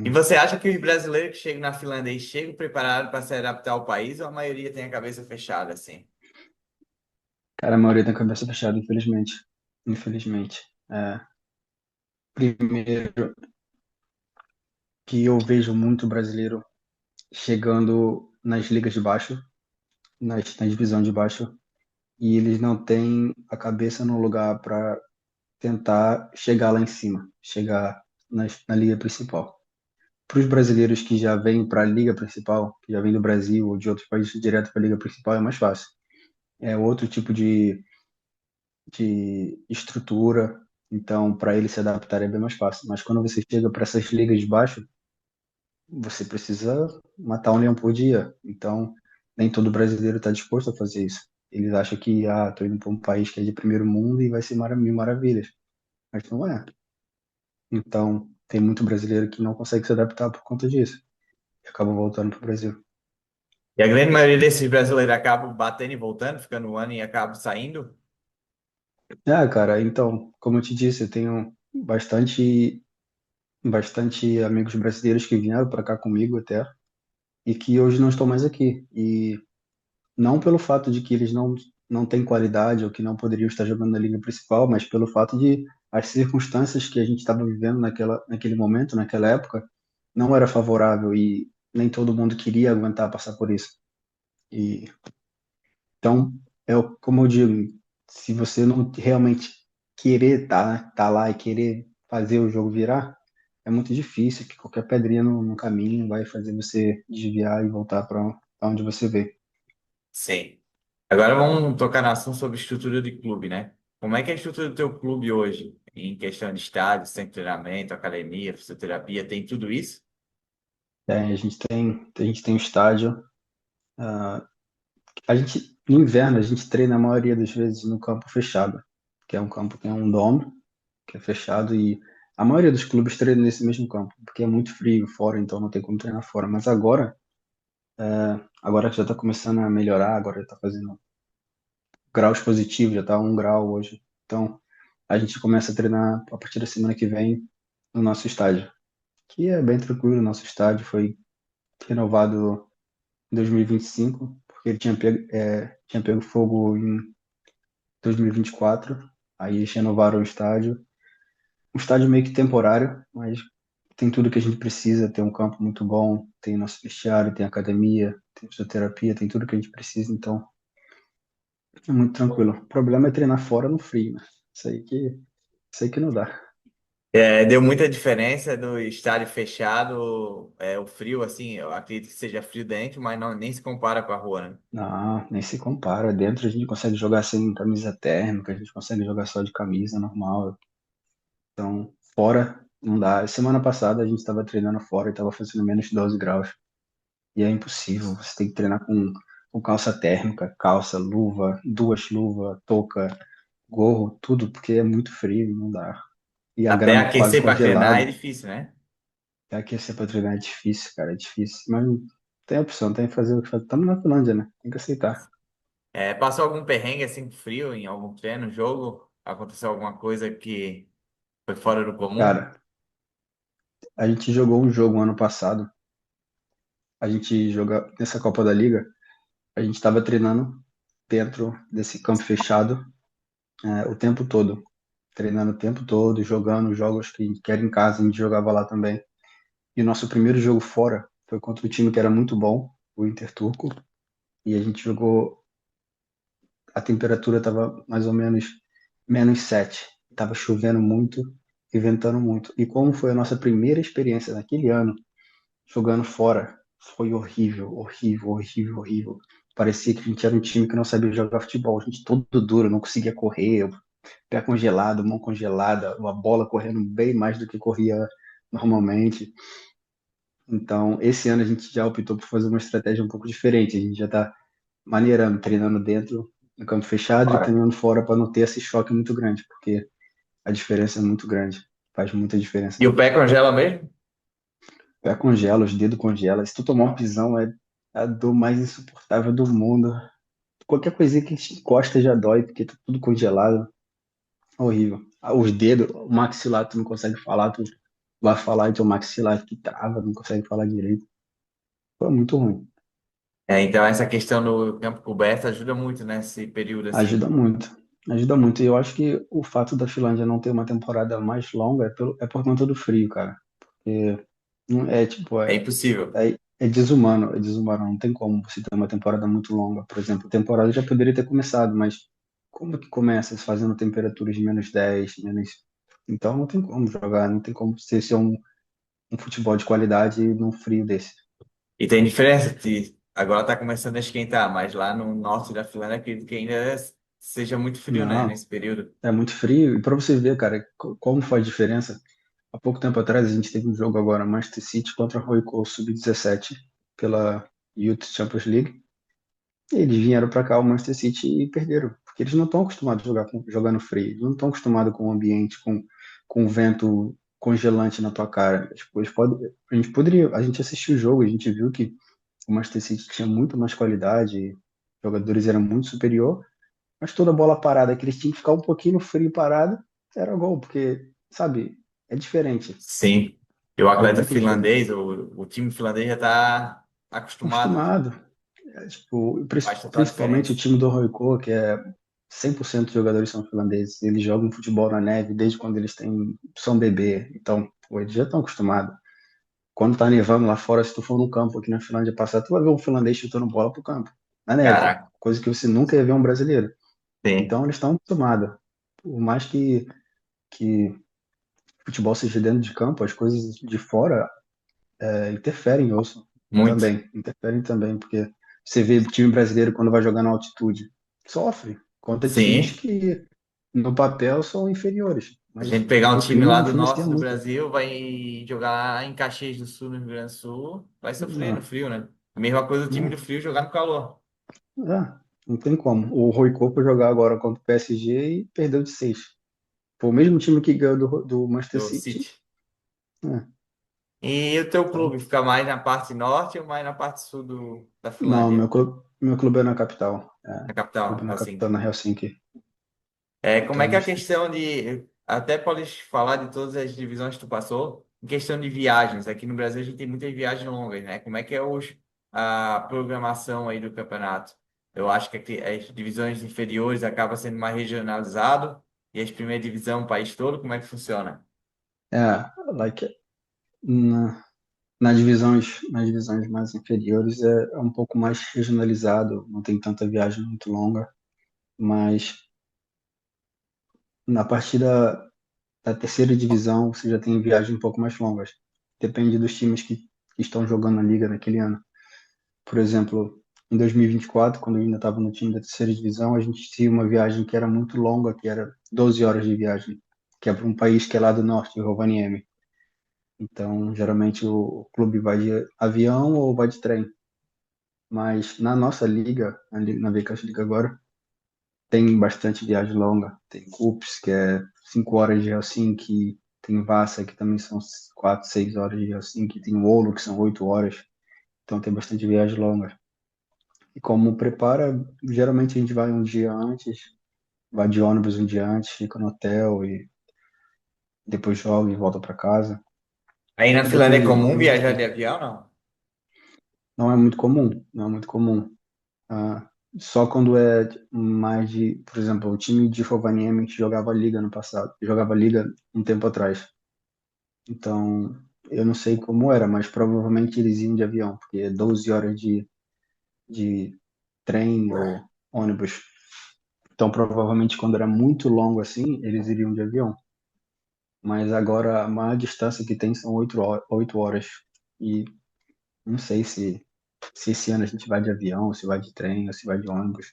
[SPEAKER 1] E
[SPEAKER 2] Hum.
[SPEAKER 1] você acha que os brasileiros que chegam na Finlândia chegam preparados para se adaptar ao país ou a maioria tem a cabeça fechada assim?
[SPEAKER 2] Cara, a maioria tem a cabeça fechada, infelizmente. Infelizmente. É, primeiro que eu vejo muito brasileiro chegando nas ligas de baixo, na divisão de baixo, e eles não têm a cabeça no lugar para tentar chegar lá em cima, chegar na liga principal. Para os brasileiros que já vêm para a liga principal, que já vêm do Brasil ou de outros países direto para a liga principal, é mais fácil. É outro tipo de estrutura, então para eles se adaptarem é bem mais fácil. Mas quando você chega para essas ligas de baixo, você precisa matar um leão por dia. Então, nem todo brasileiro está disposto a fazer isso. Eles acham que, tô indo para um país que é de primeiro mundo e vai ser mil maravilhas. Mas não é. Então, tem muito brasileiro que não consegue se adaptar por conta disso. E acaba voltando para o Brasil.
[SPEAKER 1] E a grande maioria desses brasileiros acabam batendo e voltando, ficando um ano e acabam saindo?
[SPEAKER 2] Cara, então, como eu te disse, eu tenho bastante amigos brasileiros que vieram para cá comigo até, e que hoje não estão mais aqui. E não pelo fato de que eles não têm qualidade ou que não poderiam estar jogando na liga principal, mas pelo fato de as circunstâncias que a gente estava vivendo naquele momento, naquela época, não era favorável e nem todo mundo queria aguentar passar por isso. E então, como eu digo, se você não realmente querer tá lá e querer fazer o jogo virar, é muito difícil, que qualquer pedrinha no caminho vai fazer você desviar e voltar para onde você veio.
[SPEAKER 1] Sim. Agora vamos tocar na ação sobre estrutura de clube, né? Como é que é a estrutura do teu clube hoje? Em questão de estádio, centro de treinamento, academia, fisioterapia, tem tudo isso?
[SPEAKER 2] A gente tem um estádio. ah, no inverno, a gente treina a maioria das vezes no campo fechado, que é um campo que é um domo, que é fechado, e a maioria dos clubes treina nesse mesmo campo, porque é muito frio fora, então não tem como treinar fora. Mas agora que já está começando a melhorar, agora já está fazendo graus positivos, já está 1 grau hoje. Então, a gente começa a treinar a partir da semana que vem no nosso estádio, que é bem tranquilo. O nosso estádio foi renovado em 2025, porque ele tinha pego fogo em 2024. Aí eles renovaram o estádio. Um estádio meio que temporário, mas tem tudo que a gente precisa. Tem um campo muito bom, tem nosso vestiário, tem academia, tem fisioterapia, tem tudo que a gente precisa. Então, é muito tranquilo. O problema é treinar fora no frio, né? Isso aí que não dá.
[SPEAKER 1] É, deu muita diferença do estádio fechado, o frio, assim, eu acredito que seja frio dentro, mas não, nem se compara com a rua, né?
[SPEAKER 2] Não, nem se compara. Dentro a gente consegue jogar sem camisa térmica, a gente consegue jogar só de camisa normal. Então, fora não dá. Semana passada a gente estava treinando fora e estava fazendo menos de 12 graus. E é impossível. Você tem que treinar com calça térmica, calça, luva, duas luvas, touca, gorro, tudo, porque é muito frio, não dá. E a
[SPEAKER 1] Até
[SPEAKER 2] grama quase
[SPEAKER 1] aquecer para treinar é
[SPEAKER 2] congelada.
[SPEAKER 1] difícil, né?
[SPEAKER 2] Aquecer pra treinar é difícil, cara, é difícil. Mas não tem opção, tem que fazer o que fazer. Estamos na Finlândia, né? Tem que aceitar.
[SPEAKER 1] É, passou algum perrengue assim frio em algum treino, jogo? Aconteceu alguma coisa que foi fora do comum?
[SPEAKER 2] Cara, a gente jogou um jogo ano passado. A gente joga nessa Copa da Liga. A gente estava treinando dentro desse campo fechado, o tempo todo. treinando o tempo todo, jogando jogos que era em casa, a gente jogava lá também. E o nosso primeiro jogo fora foi contra um time que era muito bom, o Inter Turco, e a gente jogou, a temperatura estava mais ou menos -7. Estava chovendo muito e ventando muito. E como foi a nossa primeira experiência naquele ano, jogando fora, foi horrível, horrível, horrível, horrível. Parecia que a gente era um time que não sabia jogar futebol. A gente todo duro, não conseguia correr, pé congelado, mão congelada, uma bola correndo bem mais do que corria normalmente. Então, esse ano a gente já optou por fazer uma estratégia um pouco diferente. A gente já está maneirando, treinando dentro no campo fechado e
[SPEAKER 1] Fora.
[SPEAKER 2] treinando fora para não ter esse choque muito grande, porque a diferença é muito grande. Faz muita diferença
[SPEAKER 1] E o
[SPEAKER 2] mesmo.
[SPEAKER 1] pé congela mesmo?
[SPEAKER 2] Pé congela, os dedos congela. Se tu tomar um pisão, é a dor mais insuportável do mundo. Qualquer coisinha que te encosta já dói, porque tá tudo congelado. Horrível. Ah, os dedos, o maxilar, tu não consegue falar, tu vai falar e teu maxilar que trava, não consegue falar direito. Foi muito ruim.
[SPEAKER 1] Então essa questão do campo coberto ajuda muito nesse período
[SPEAKER 2] Ajuda
[SPEAKER 1] assim.
[SPEAKER 2] muito. Ajuda muito. E eu acho que o fato da Finlândia não ter uma temporada mais longa é por conta do frio, cara. Porque é tipo,
[SPEAKER 1] É impossível.
[SPEAKER 2] é desumano, é desumano. Não tem como você ter uma temporada muito longa. Por exemplo, a temporada já poderia ter começado, mas como que começa fazendo temperaturas de -10, menos. Então não tem como jogar, não tem como você ser um futebol de qualidade num frio desse.
[SPEAKER 1] E tem diferença, agora está começando a esquentar, mas lá no norte da Finlândia acredito que ainda seja muito frio, né,
[SPEAKER 2] Não,
[SPEAKER 1] nesse período.
[SPEAKER 2] é muito frio. E para você ver, cara, como faz diferença. Há pouco tempo atrás a gente teve um jogo agora, Manchester City contra o Royco Sub-17 pela Youth Champions League. E eles vieram para cá, o Manchester City, e perderam, porque eles não estão acostumados a jogar no frio, eles não estão acostumados com o ambiente, com o vento congelante na tua cara. Tipo, a gente poderia, a gente assistiu o jogo, a gente viu que o Manchester City tinha muito mais qualidade, os jogadores eram muito superior, mas toda bola parada que eles tinham que ficar um pouquinho no frio parado era gol, porque, sabe, é diferente,
[SPEAKER 1] Sim. E o
[SPEAKER 2] faz
[SPEAKER 1] atleta
[SPEAKER 2] muita diferença.
[SPEAKER 1] finlandês, o time finlandês já está acostumado,
[SPEAKER 2] Acostumado. É, tipo,
[SPEAKER 1] faz total
[SPEAKER 2] principalmente o
[SPEAKER 1] diferença.
[SPEAKER 2] time do Royco, que é 100% de jogadores são finlandeses. Eles jogam futebol na neve desde quando são bebê. Então, pô, eles já estão acostumados. Quando tá nevando lá fora, se tu for no campo aqui na Finlândia passar, tu vai ver um finlandês chutando bola pro campo, na neve.
[SPEAKER 1] Caraca,
[SPEAKER 2] Coisa que você nunca ia ver um brasileiro.
[SPEAKER 1] sim,
[SPEAKER 2] Então, eles estão acostumados. Por mais que futebol seja dentro de campo, as coisas de fora interferem ouço,
[SPEAKER 1] muito.
[SPEAKER 2] também, interferem também, porque você vê time brasileiro quando vai jogar na altitude, sofre contra times
[SPEAKER 1] Sim.
[SPEAKER 2] que no papel são inferiores,
[SPEAKER 1] A
[SPEAKER 2] mas
[SPEAKER 1] gente pegar um
[SPEAKER 2] o
[SPEAKER 1] time
[SPEAKER 2] clima
[SPEAKER 1] lá do
[SPEAKER 2] influencia
[SPEAKER 1] norte do
[SPEAKER 2] muito.
[SPEAKER 1] Brasil, vai jogar em Caxias do Sul, no Rio Grande do Sul, vai sofrer no
[SPEAKER 2] Não,
[SPEAKER 1] frio, né? A mesma coisa o time do
[SPEAKER 2] não,
[SPEAKER 1] frio jogar no calor,
[SPEAKER 2] não tem como. O Rui Coco jogar agora contra o PSG e perdeu de 6. Foi o mesmo time que ganhou do Manchester
[SPEAKER 1] do
[SPEAKER 2] City.
[SPEAKER 1] City.
[SPEAKER 2] É,
[SPEAKER 1] E o teu
[SPEAKER 2] então,
[SPEAKER 1] clube fica mais na parte norte ou mais na parte sul da
[SPEAKER 2] não,
[SPEAKER 1] Finlândia,
[SPEAKER 2] meu clube é na capital.
[SPEAKER 1] na
[SPEAKER 2] Clube
[SPEAKER 1] capital,
[SPEAKER 2] na capital,
[SPEAKER 1] Helsinki?
[SPEAKER 2] na Helsinki.
[SPEAKER 1] Como é
[SPEAKER 2] Então,
[SPEAKER 1] que é a questão de. Até podes falar de todas as divisões que tu passou, em questão de viagens. Aqui no Brasil a gente tem muitas viagens longas, né? Como é que é a programação aí do campeonato? Eu acho que aqui as divisões inferiores acaba sendo mais regionalizado e as primeiras divisão, o país todo, como é que funciona?
[SPEAKER 2] like, nas divisões mais inferiores é um pouco mais regionalizado, não tem tanta viagem muito longa, mas na partir da terceira divisão você já tem viagens um pouco mais longas. Depende dos times que estão jogando na liga naquele ano. Por exemplo, em 2024, quando eu ainda estava no time da terceira divisão, a gente tinha uma viagem que era muito longa, que era 12 horas de viagem, que é para um país que é lá do norte, Rovaniemi. Então, geralmente o clube vai de avião ou vai de trem. Mas na nossa liga, na Veicas Liga agora, tem bastante viagem longa. Tem Cups, que é 5 horas de Helsinki. Tem Vasa, que também são 4, 6 horas de Helsinki. Tem Oulu, que são 8 horas. Então tem bastante viagem longa. E como prepara, geralmente a gente vai um dia antes, vai de ônibus um dia antes, fica no hotel e depois joga e volta para casa.
[SPEAKER 1] Aí na Finlândia é
[SPEAKER 2] Depende,
[SPEAKER 1] comum
[SPEAKER 2] depende do
[SPEAKER 1] viajar de
[SPEAKER 2] dia.
[SPEAKER 1] avião, não?
[SPEAKER 2] Não é muito comum, não é muito comum. Ah, Só quando é mais de, por exemplo, o time de Rovaniemi que jogava Liga no passado, jogava Liga um tempo atrás. Então, eu não sei como era, mas provavelmente eles iam de avião, porque é 12 horas de trem ou ônibus. Então, provavelmente quando era muito longo assim, eles iriam de avião. Mas agora a maior distância que tem são 8 horas. E não sei se esse ano a gente vai de avião, se vai de trem, ou se vai de ônibus.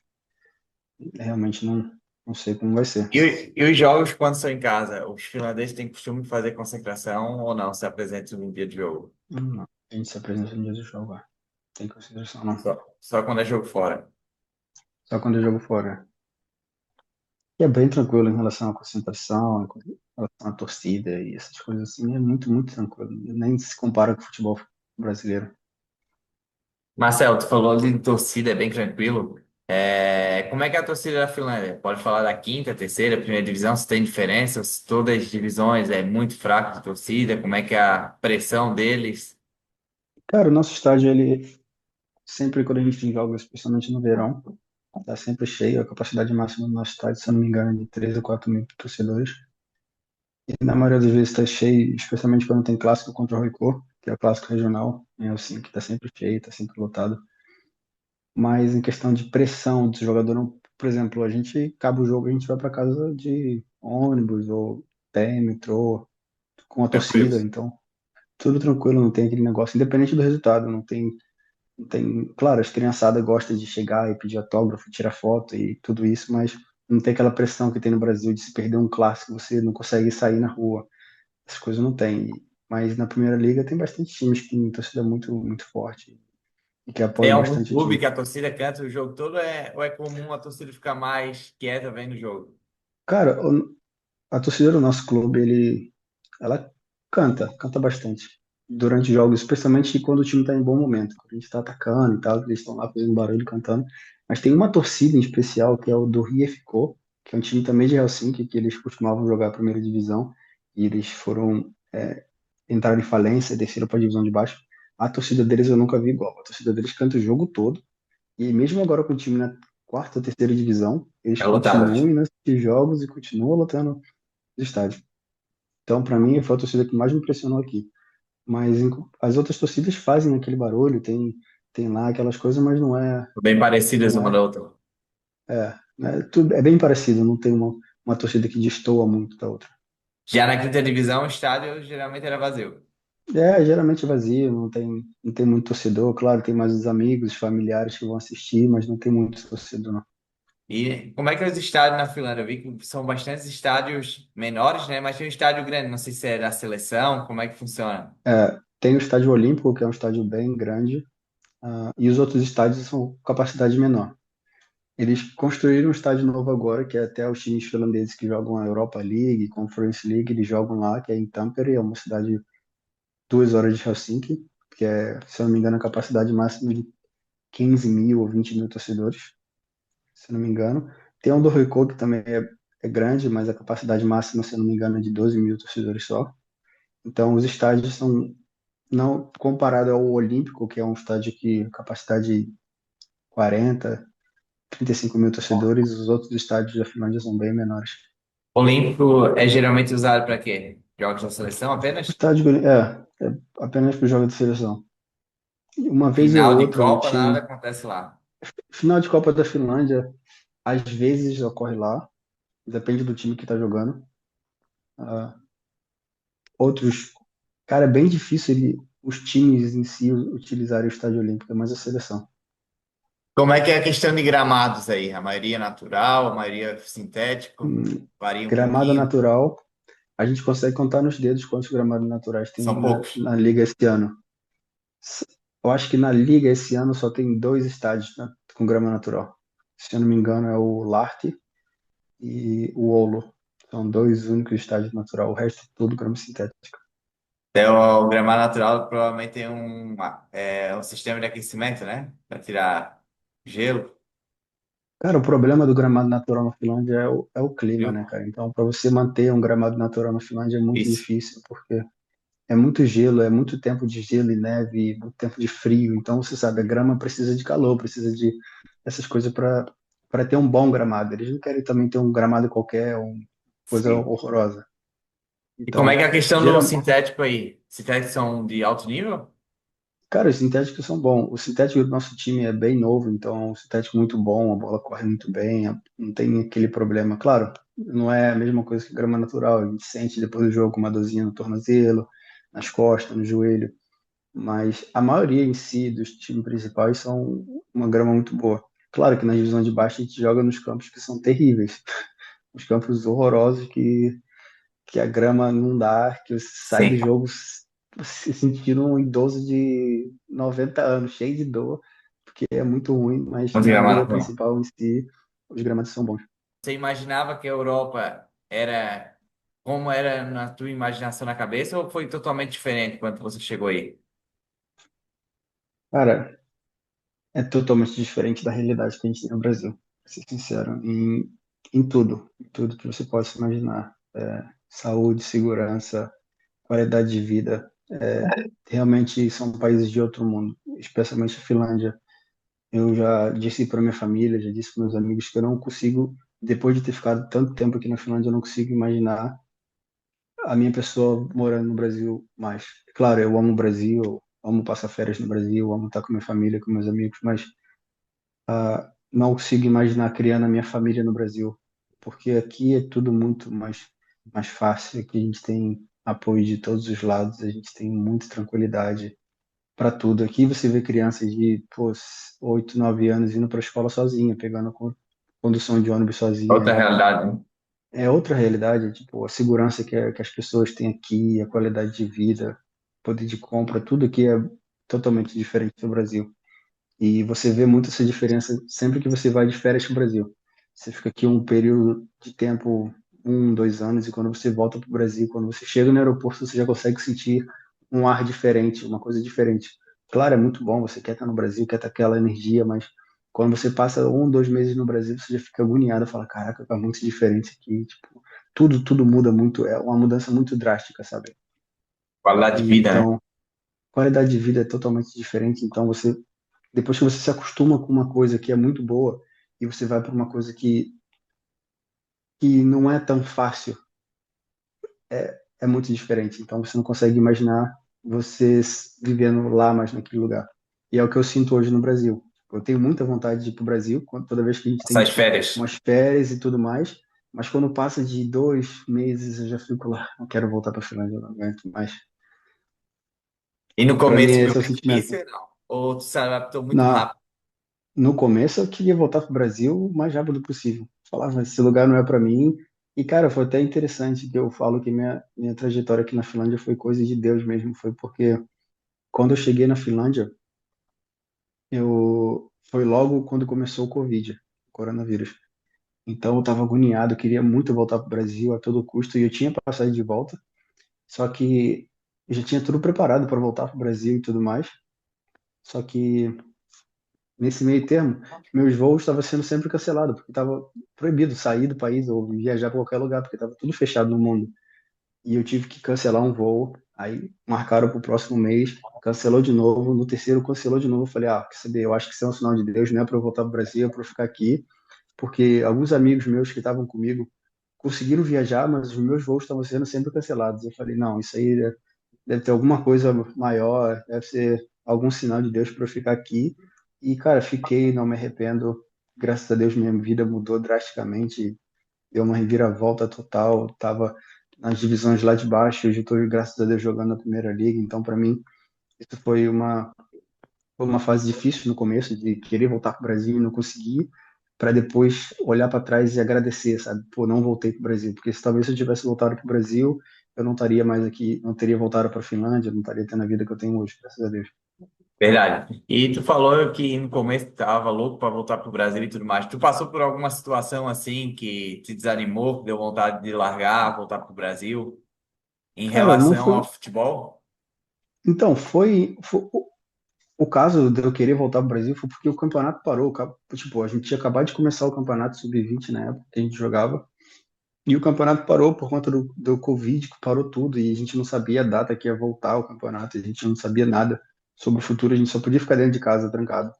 [SPEAKER 2] Realmente não sei como vai ser.
[SPEAKER 1] E os jogos, quando são em casa, os finlandeses têm costume de fazer concentração ou não se apresentam no dia de jogo?
[SPEAKER 2] Não, a gente se apresenta no dia do jogo, tem consideração não.
[SPEAKER 1] Só quando é jogo fora.
[SPEAKER 2] Só quando eu jogo fora. E é bem tranquilo em relação à concentração, em relação à torcida e essas coisas assim. É muito, muito tranquilo. Nem se compara com o futebol brasileiro.
[SPEAKER 1] Marcelo, tu falou de torcida, é bem tranquilo. Como é que é a torcida da Finlândia? Pode falar da quinta, terceira, primeira divisão, se tem diferença, ou se todas as divisões é muito fraco de torcida, como é que é a pressão deles?
[SPEAKER 2] Cara, o nosso estádio, ele sempre quando a gente tem jogos, especialmente no verão, tá sempre cheio. A capacidade máxima do nosso estádio, se eu não me engano, é de 3 a 4 mil torcedores. E na maioria das vezes está cheio, especialmente quando tem clássico contra o Rico, que é o clássico regional, é assim, que está sempre cheio, está sempre lotado. Mas em questão de pressão do jogador, por exemplo, a gente acaba o jogo, a gente vai para casa de ônibus ou tem metrô com a
[SPEAKER 1] Tranquilo.
[SPEAKER 2] torcida, então tudo tranquilo, não tem aquele negócio, independente do resultado, não tem, claro, as criançadas gostam de chegar e pedir autógrafo, tirar foto e tudo isso, mas não tem aquela pressão que tem no Brasil de se perder um clássico, você não consegue sair na rua, essas coisas não tem. Mas na Primeira Liga tem bastante times que têm torcida muito, muito forte e que
[SPEAKER 1] Tem
[SPEAKER 2] apoiam
[SPEAKER 1] algum
[SPEAKER 2] bastante o
[SPEAKER 1] clube
[SPEAKER 2] time.
[SPEAKER 1] que a torcida canta o jogo todo, ou é comum a torcida ficar mais quieta vendo o jogo?
[SPEAKER 2] Cara, a torcida do nosso clube, ela canta bastante durante jogos, especialmente quando o time está em bom momento, quando a gente está atacando e tal, eles estão lá fazendo barulho, cantando. Mas tem uma torcida em especial, que é o do RIFCO, que é um time também de Helsinki, que eles costumavam jogar a primeira divisão, e eles foram, entraram em falência, desceram para a divisão de baixo. A torcida deles eu nunca vi igual. A torcida deles canta o jogo todo, e mesmo agora com o time na quarta ou terceira divisão, eles
[SPEAKER 1] É lotado.
[SPEAKER 2] continuam indo assistir jogos e continuam lotando os estádios. Então, para mim, foi a torcida que mais me impressionou aqui. Mas as outras torcidas fazem aquele barulho, tem lá aquelas coisas, mas
[SPEAKER 1] Bem parecidas
[SPEAKER 2] não
[SPEAKER 1] uma da
[SPEAKER 2] é,
[SPEAKER 1] outra.
[SPEAKER 2] tudo, é bem parecido, não tem uma torcida que destoa muito da outra.
[SPEAKER 1] Já na quinta divisão, o estádio geralmente era vazio.
[SPEAKER 2] É, geralmente é vazio, não tem muito torcedor, claro, tem mais os amigos, os familiares que vão assistir, mas não tem muito torcedor, não.
[SPEAKER 1] E como é que é os estádios na Finlândia? Eu vi que são bastantes estádios menores, né? Mas tem um estádio grande. Não sei se é da seleção, como é que funciona?
[SPEAKER 2] Tem o Estádio Olímpico, que é um estádio bem grande, e os outros estádios são capacidade menor. Eles construíram um estádio novo agora, que é até os times finlandeses que jogam a Europa League, Conference League, eles jogam lá, que é em Tampere, é uma cidade 2 horas de Helsinki, que é, se eu não me engano, a capacidade máxima de 15 mil ou 20 mil torcedores, se eu não me engano. Tem um do Ricoh, que também é grande, mas a capacidade máxima, se eu não me engano, é de 12 mil torcedores só. Então, os estádios são, não comparado ao Olímpico, que é um estádio que capacidade 40, 35 mil torcedores, os outros estádios da Finlândia são bem menores.
[SPEAKER 1] Olímpico é geralmente usado para quê? Jogos da seleção
[SPEAKER 2] O
[SPEAKER 1] apenas?
[SPEAKER 2] estádio é apenas para o jogo de seleção. E uma vez ou
[SPEAKER 1] Final de
[SPEAKER 2] outra, um
[SPEAKER 1] Copa, nada
[SPEAKER 2] time.
[SPEAKER 1] acontece lá.
[SPEAKER 2] Final de Copa da Finlândia, às vezes ocorre lá, depende do time que está jogando. Ah, outros. Cara, é bem difícil os times em si utilizarem o estádio olímpico, é mais a seleção.
[SPEAKER 1] Como é que é a questão de gramados aí? A maioria é natural, a maioria é sintético?
[SPEAKER 2] Hum,
[SPEAKER 1] Varia um
[SPEAKER 2] Gramado
[SPEAKER 1] pouquinho?
[SPEAKER 2] natural, a gente consegue contar nos dedos quantos gramados naturais tem
[SPEAKER 1] São
[SPEAKER 2] na,
[SPEAKER 1] poucos.
[SPEAKER 2] na liga esse ano. Eu acho que na liga esse ano só tem dois estádios, né, com grama natural. Se eu não me engano, é o Lahti e o Oulu. São dois únicos estádios natural. O resto é tudo grama sintética.
[SPEAKER 1] Então, o gramado natural provavelmente tem um sistema de aquecimento, né? Para tirar gelo,
[SPEAKER 2] Cara, o problema do gramado natural na Finlândia é o clima,
[SPEAKER 1] viu?
[SPEAKER 2] né, cara? Então, para você manter um gramado natural na Finlândia é muito
[SPEAKER 1] Isso.
[SPEAKER 2] difícil, porque é muito gelo, é muito tempo de gelo e neve, muito tempo de frio. Então, você sabe, a grama precisa de calor, precisa de essas coisas para ter um bom gramado. Eles não querem também ter um gramado qualquer, uma coisa
[SPEAKER 1] Sim.
[SPEAKER 2] horrorosa.
[SPEAKER 1] E como é que
[SPEAKER 2] Então,
[SPEAKER 1] é a questão do
[SPEAKER 2] geral,
[SPEAKER 1] sintético aí? Sintéticos são de alto nível?
[SPEAKER 2] cara, os sintéticos são bons. O sintético do nosso time é bem novo, então é um sintético muito bom, a bola corre muito bem, não tem aquele problema. Claro, não é a mesma coisa que grama natural, a gente sente depois do jogo uma dorzinha no tornozelo, nas costas, no joelho, mas a maioria em si dos times principais são uma grama muito boa. Claro que na divisão de baixo a gente joga nos campos que são terríveis, os campos horrorosos que a grama não dá, que você sai do
[SPEAKER 1] Sim.
[SPEAKER 2] jogo se sentindo um idoso de 90 anos, cheio de dor, porque é muito ruim, mas
[SPEAKER 1] Não tem
[SPEAKER 2] na liga
[SPEAKER 1] gramado ruim.
[SPEAKER 2] principal em si, os gramados são bons.
[SPEAKER 1] Você imaginava que a Europa era como era na tua imaginação na cabeça ou foi totalmente diferente quando você chegou aí?
[SPEAKER 2] Cara, é totalmente diferente da realidade que a gente tem no Brasil, pra ser sincero, em tudo que você possa imaginar. Saúde, segurança, qualidade de vida. Realmente são países de outro mundo, especialmente a Finlândia. Eu já disse para minha família, já disse para meus amigos que eu não consigo, depois de ter ficado tanto tempo aqui na Finlândia, eu não consigo imaginar a minha pessoa morando no Brasil mais. Claro, eu amo o Brasil, eu amo passar férias no Brasil, eu amo estar com minha família, com meus amigos, mas não consigo imaginar criando a minha família no Brasil, porque aqui é tudo muito mais fácil, aqui a gente tem apoio de todos os lados, a gente tem muita tranquilidade para tudo. Aqui você vê crianças de, pô, 8, 9 anos indo para a escola sozinha, pegando a condução de ônibus
[SPEAKER 1] Outra
[SPEAKER 2] sozinha.
[SPEAKER 1] realidade, né?
[SPEAKER 2] É outra realidade, tipo, a segurança que as pessoas têm aqui, a qualidade de vida, poder de compra, tudo aqui é totalmente diferente do Brasil. E você vê muito essa diferença sempre que você vai de férias para o Brasil. Você fica aqui um período de tempo, 1, 2 anos, e quando você volta para o Brasil, quando você chega no aeroporto, você já consegue sentir um ar diferente, uma coisa diferente. Claro, é muito bom, você quer estar no Brasil, quer ter aquela energia, mas quando você passa 1, 2 meses no Brasil, você já fica agoniado, fala, caraca, tá muito diferente aqui, tipo, tudo muda muito, é uma mudança muito drástica, sabe?
[SPEAKER 1] Qualidade de
[SPEAKER 2] E
[SPEAKER 1] vida, né?
[SPEAKER 2] então, qualidade de vida é totalmente diferente, então você depois que você se acostuma com uma coisa que é muito boa e você vai para uma coisa que não é tão fácil, é muito diferente. Então você não consegue imaginar você vivendo lá, mais naquele lugar. E é o que eu sinto hoje no Brasil. Eu tenho muita vontade de ir para o Brasil, toda vez que a gente tem
[SPEAKER 1] Essas férias.
[SPEAKER 2] umas férias e tudo mais, mas quando passa de 2 meses eu já fico lá, não quero voltar para a Finlândia, eu não aguento mais.
[SPEAKER 1] E no
[SPEAKER 2] Para mim
[SPEAKER 1] começo foi
[SPEAKER 2] esse é o
[SPEAKER 1] mais
[SPEAKER 2] sentimento.
[SPEAKER 1] difícil, não? Ou tu se adaptou muito
[SPEAKER 2] Na,
[SPEAKER 1] rápido?
[SPEAKER 2] No começo eu queria voltar para o Brasil o mais rápido possível. Falava, esse lugar não é para mim. E, cara, foi até interessante que eu falo que minha trajetória aqui na Finlândia foi coisa de Deus mesmo. Foi porque quando eu cheguei na Finlândia, foi logo quando começou o Covid, o coronavírus. Então eu estava agoniado, eu queria muito voltar para o Brasil a todo custo e eu tinha passagem de volta. Só que eu já tinha tudo preparado para voltar para o Brasil e tudo mais. Só que nesse meio termo, meus voos estavam sendo sempre cancelados, porque estava proibido sair do país ou viajar para qualquer lugar, porque estava tudo fechado no mundo. E eu tive que cancelar um voo, aí marcaram para o próximo mês, cancelou de novo, no terceiro cancelou de novo. Eu falei, quer saber, eu acho que isso é um sinal de Deus, não é para eu voltar para o Brasil, é para eu ficar aqui, porque alguns amigos meus que estavam comigo conseguiram viajar, mas os meus voos estavam sendo sempre cancelados. Eu falei, não, isso aí deve ter alguma coisa maior, deve ser algum sinal de Deus para eu ficar aqui. E, cara, fiquei, não me arrependo. Graças a Deus, minha vida mudou drasticamente. Deu uma reviravolta total. Tava nas divisões lá de baixo. Hoje eu estou, graças a Deus, jogando na Primeira Liga. Então, para mim, isso foi uma fase difícil no começo, de querer voltar para o Brasil e não conseguir, para depois olhar para trás e agradecer, sabe? Pô, não voltei para o Brasil, porque se talvez se eu tivesse voltado para o Brasil, eu não estaria mais aqui, não teria voltado para a Finlândia, não estaria tendo a vida que eu tenho hoje, graças a Deus.
[SPEAKER 1] Verdade. E tu falou que no começo tava louco para voltar pro Brasil e tudo mais. Tu passou por alguma situação assim que te desanimou, que deu vontade de largar, voltar pro Brasil em
[SPEAKER 2] Cara, não
[SPEAKER 1] relação
[SPEAKER 2] foi.
[SPEAKER 1] ao futebol?
[SPEAKER 2] Então, o caso de eu querer voltar para o Brasil foi porque o campeonato parou. Tipo, a gente tinha acabado de começar o campeonato sub-20 na época que a gente jogava. E o campeonato parou por conta do Covid, que parou tudo, e a gente não sabia a data que ia voltar ao campeonato, a gente não sabia nada sobre o futuro, a gente só podia ficar dentro de casa trancado.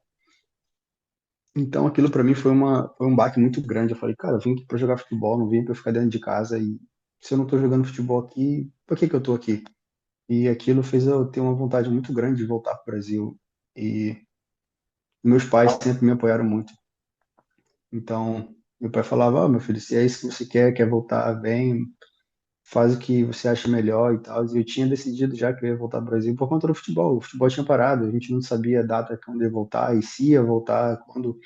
[SPEAKER 2] Então aquilo para mim foi um baque muito grande. Eu falei, cara, eu vim aqui para jogar futebol, não vim para ficar dentro de casa e se eu não tô jogando futebol aqui, por que que eu tô aqui? E aquilo fez eu ter uma vontade muito grande de voltar para o Brasil. E meus pais sempre me apoiaram muito. Então, meu pai falava, meu filho, se é isso que você quer, quer voltar, vem, faz o que você acha melhor e tal. E eu tinha decidido já que eu ia voltar ao Brasil por conta do futebol. O futebol tinha parado, a gente não sabia a data quando ia voltar e se ia voltar, quando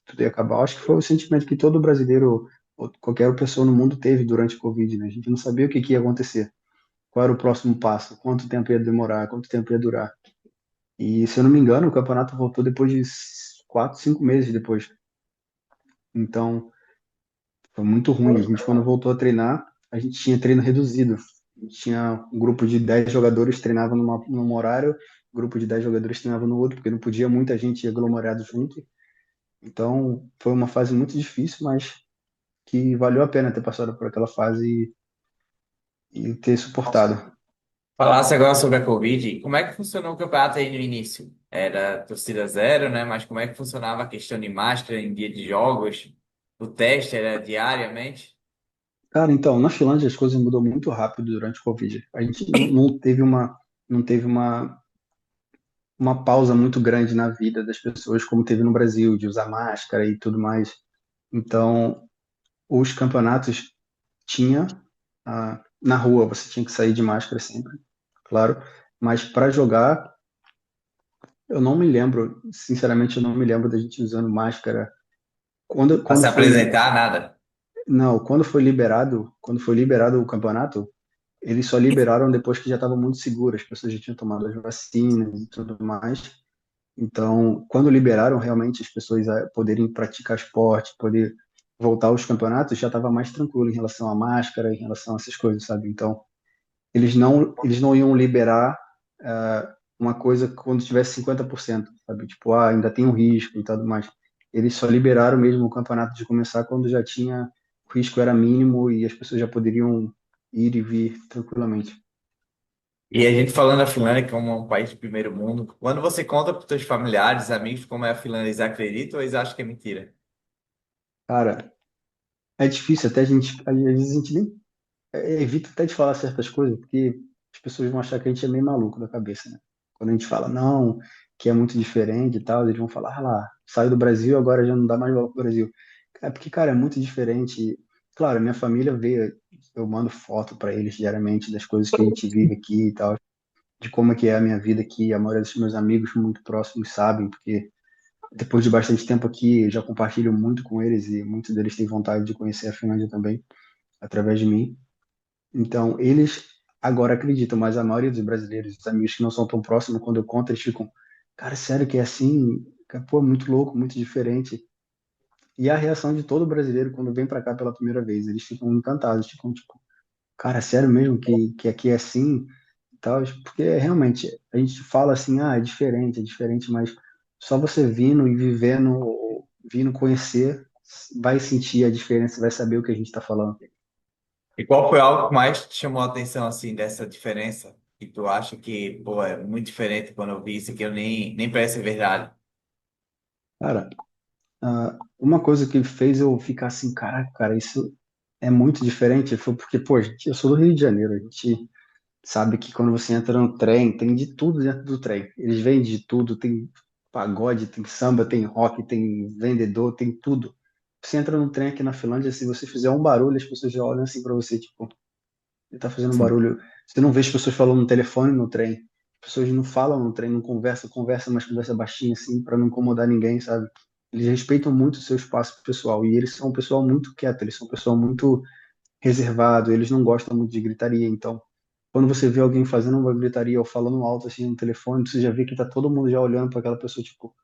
[SPEAKER 2] tudo ia acabar. Acho que foi o sentimento que todo brasileiro ou qualquer pessoa no mundo teve durante o Covid, né? A gente não sabia o que que ia acontecer, qual era o próximo passo, quanto tempo ia demorar, quanto tempo ia durar. E, se eu não me engano, o campeonato voltou depois de 4, 5 meses depois. Então, foi muito ruim. A gente, quando voltou a treinar, a gente tinha treino reduzido. A gente tinha um grupo de 10 jogadores treinava num horário, um grupo de 10 jogadores treinava no outro, porque não podia muita gente aglomerado junto. Então, foi uma fase muito difícil, mas que valeu a pena ter passado por aquela fase e ter suportado.
[SPEAKER 1] Falasse agora sobre a Covid, como é que funcionou o campeonato aí no início? Era torcida zero, né? Mas como é que funcionava a questão de máscara em dia de jogos? O teste era diariamente?
[SPEAKER 2] Cara, então, na Finlândia as coisas mudou muito rápido durante o Covid. A gente não teve uma pausa muito grande na vida das pessoas, como teve no Brasil, de usar máscara e tudo mais. Então, os campeonatos tinha na rua, você tinha que sair de máscara sempre, claro, mas para jogar, eu não me lembro, sinceramente, eu não me lembro da gente usando máscara.
[SPEAKER 1] Para
[SPEAKER 2] Quando
[SPEAKER 1] se
[SPEAKER 2] foi,
[SPEAKER 1] apresentar, nada.
[SPEAKER 2] não, quando foi liberado o campeonato, eles só liberaram depois que já estava muito seguro, as pessoas já tinham tomado as vacinas e tudo mais. Então, quando liberaram realmente as pessoas a poderem praticar esporte, poder voltar aos campeonatos, já estava mais tranquilo em relação à máscara, em relação a essas coisas, sabe? Então, eles não iam liberar uma coisa quando tivesse 50%, sabe? Tipo, ainda tem um risco e tudo mais. Eles só liberaram mesmo o campeonato de começar quando já tinha, o risco era mínimo e as pessoas já poderiam ir e vir tranquilamente.
[SPEAKER 1] E a gente falando da Finlândia como um país de primeiro mundo, quando você conta para os seus familiares, amigos, como é a Finlândia, eles acreditam ou eles acham que é mentira?
[SPEAKER 2] Cara, é difícil até a gente, às vezes a gente nem evita até de falar certas coisas, porque as pessoas vão achar que a gente é meio maluco da cabeça, né? Quando a gente fala, não, que é muito diferente e tal, eles vão falar, ah lá, saiu do Brasil, agora já não dá mais valor pro Brasil. É porque, cara, é muito diferente. Claro, minha família vê, eu mando foto para eles diariamente das coisas que a gente vive aqui e tal, de como é que é a minha vida aqui. A maioria dos meus amigos muito próximos sabem, porque depois de bastante tempo aqui, eu já compartilho muito com eles e muitos deles têm vontade de conhecer a Finlândia também, através de mim. Então, eles agora acreditam, mas a maioria dos brasileiros, os amigos que não são tão próximos, quando eu conto, eles ficam, cara, sério que é assim? Pô, muito louco, muito diferente. E a reação de todo brasileiro quando vem para cá pela primeira vez, eles ficam encantados, ficam tipo, cara, sério mesmo que aqui é assim e tal? Porque realmente a gente fala assim, é diferente, mas só você vindo e vivendo, ou vindo conhecer, vai sentir a diferença, vai saber o que a gente está falando.
[SPEAKER 1] E qual foi algo que mais te chamou a atenção, assim, dessa diferença? Que tu acha que, pô, é muito diferente quando eu vi isso aqui, eu nem parece ser verdade.
[SPEAKER 2] Cara, uma coisa que fez eu ficar assim, caraca, cara, isso é muito diferente, foi porque, pô, gente, eu sou do Rio de Janeiro, a gente sabe que quando você entra no trem, tem de tudo dentro do trem. Eles vendem de tudo, tem pagode, tem samba, tem rock, tem vendedor, tem tudo. Você entra no trem aqui na Finlândia, se você fizer um barulho, as pessoas já olham assim pra você, tipo, ele tá fazendo um barulho. Você não vê as pessoas falando no telefone no trem. As pessoas não falam no trem, não conversa, mas conversa baixinho assim, pra não incomodar ninguém, sabe? Eles respeitam muito o seu espaço pessoal e eles são um pessoal muito quieto, eles são um pessoal muito reservado, eles não gostam muito de gritaria, então quando você vê alguém fazendo uma gritaria ou falando alto assim no telefone, você já vê que tá todo mundo já olhando para aquela pessoa tipo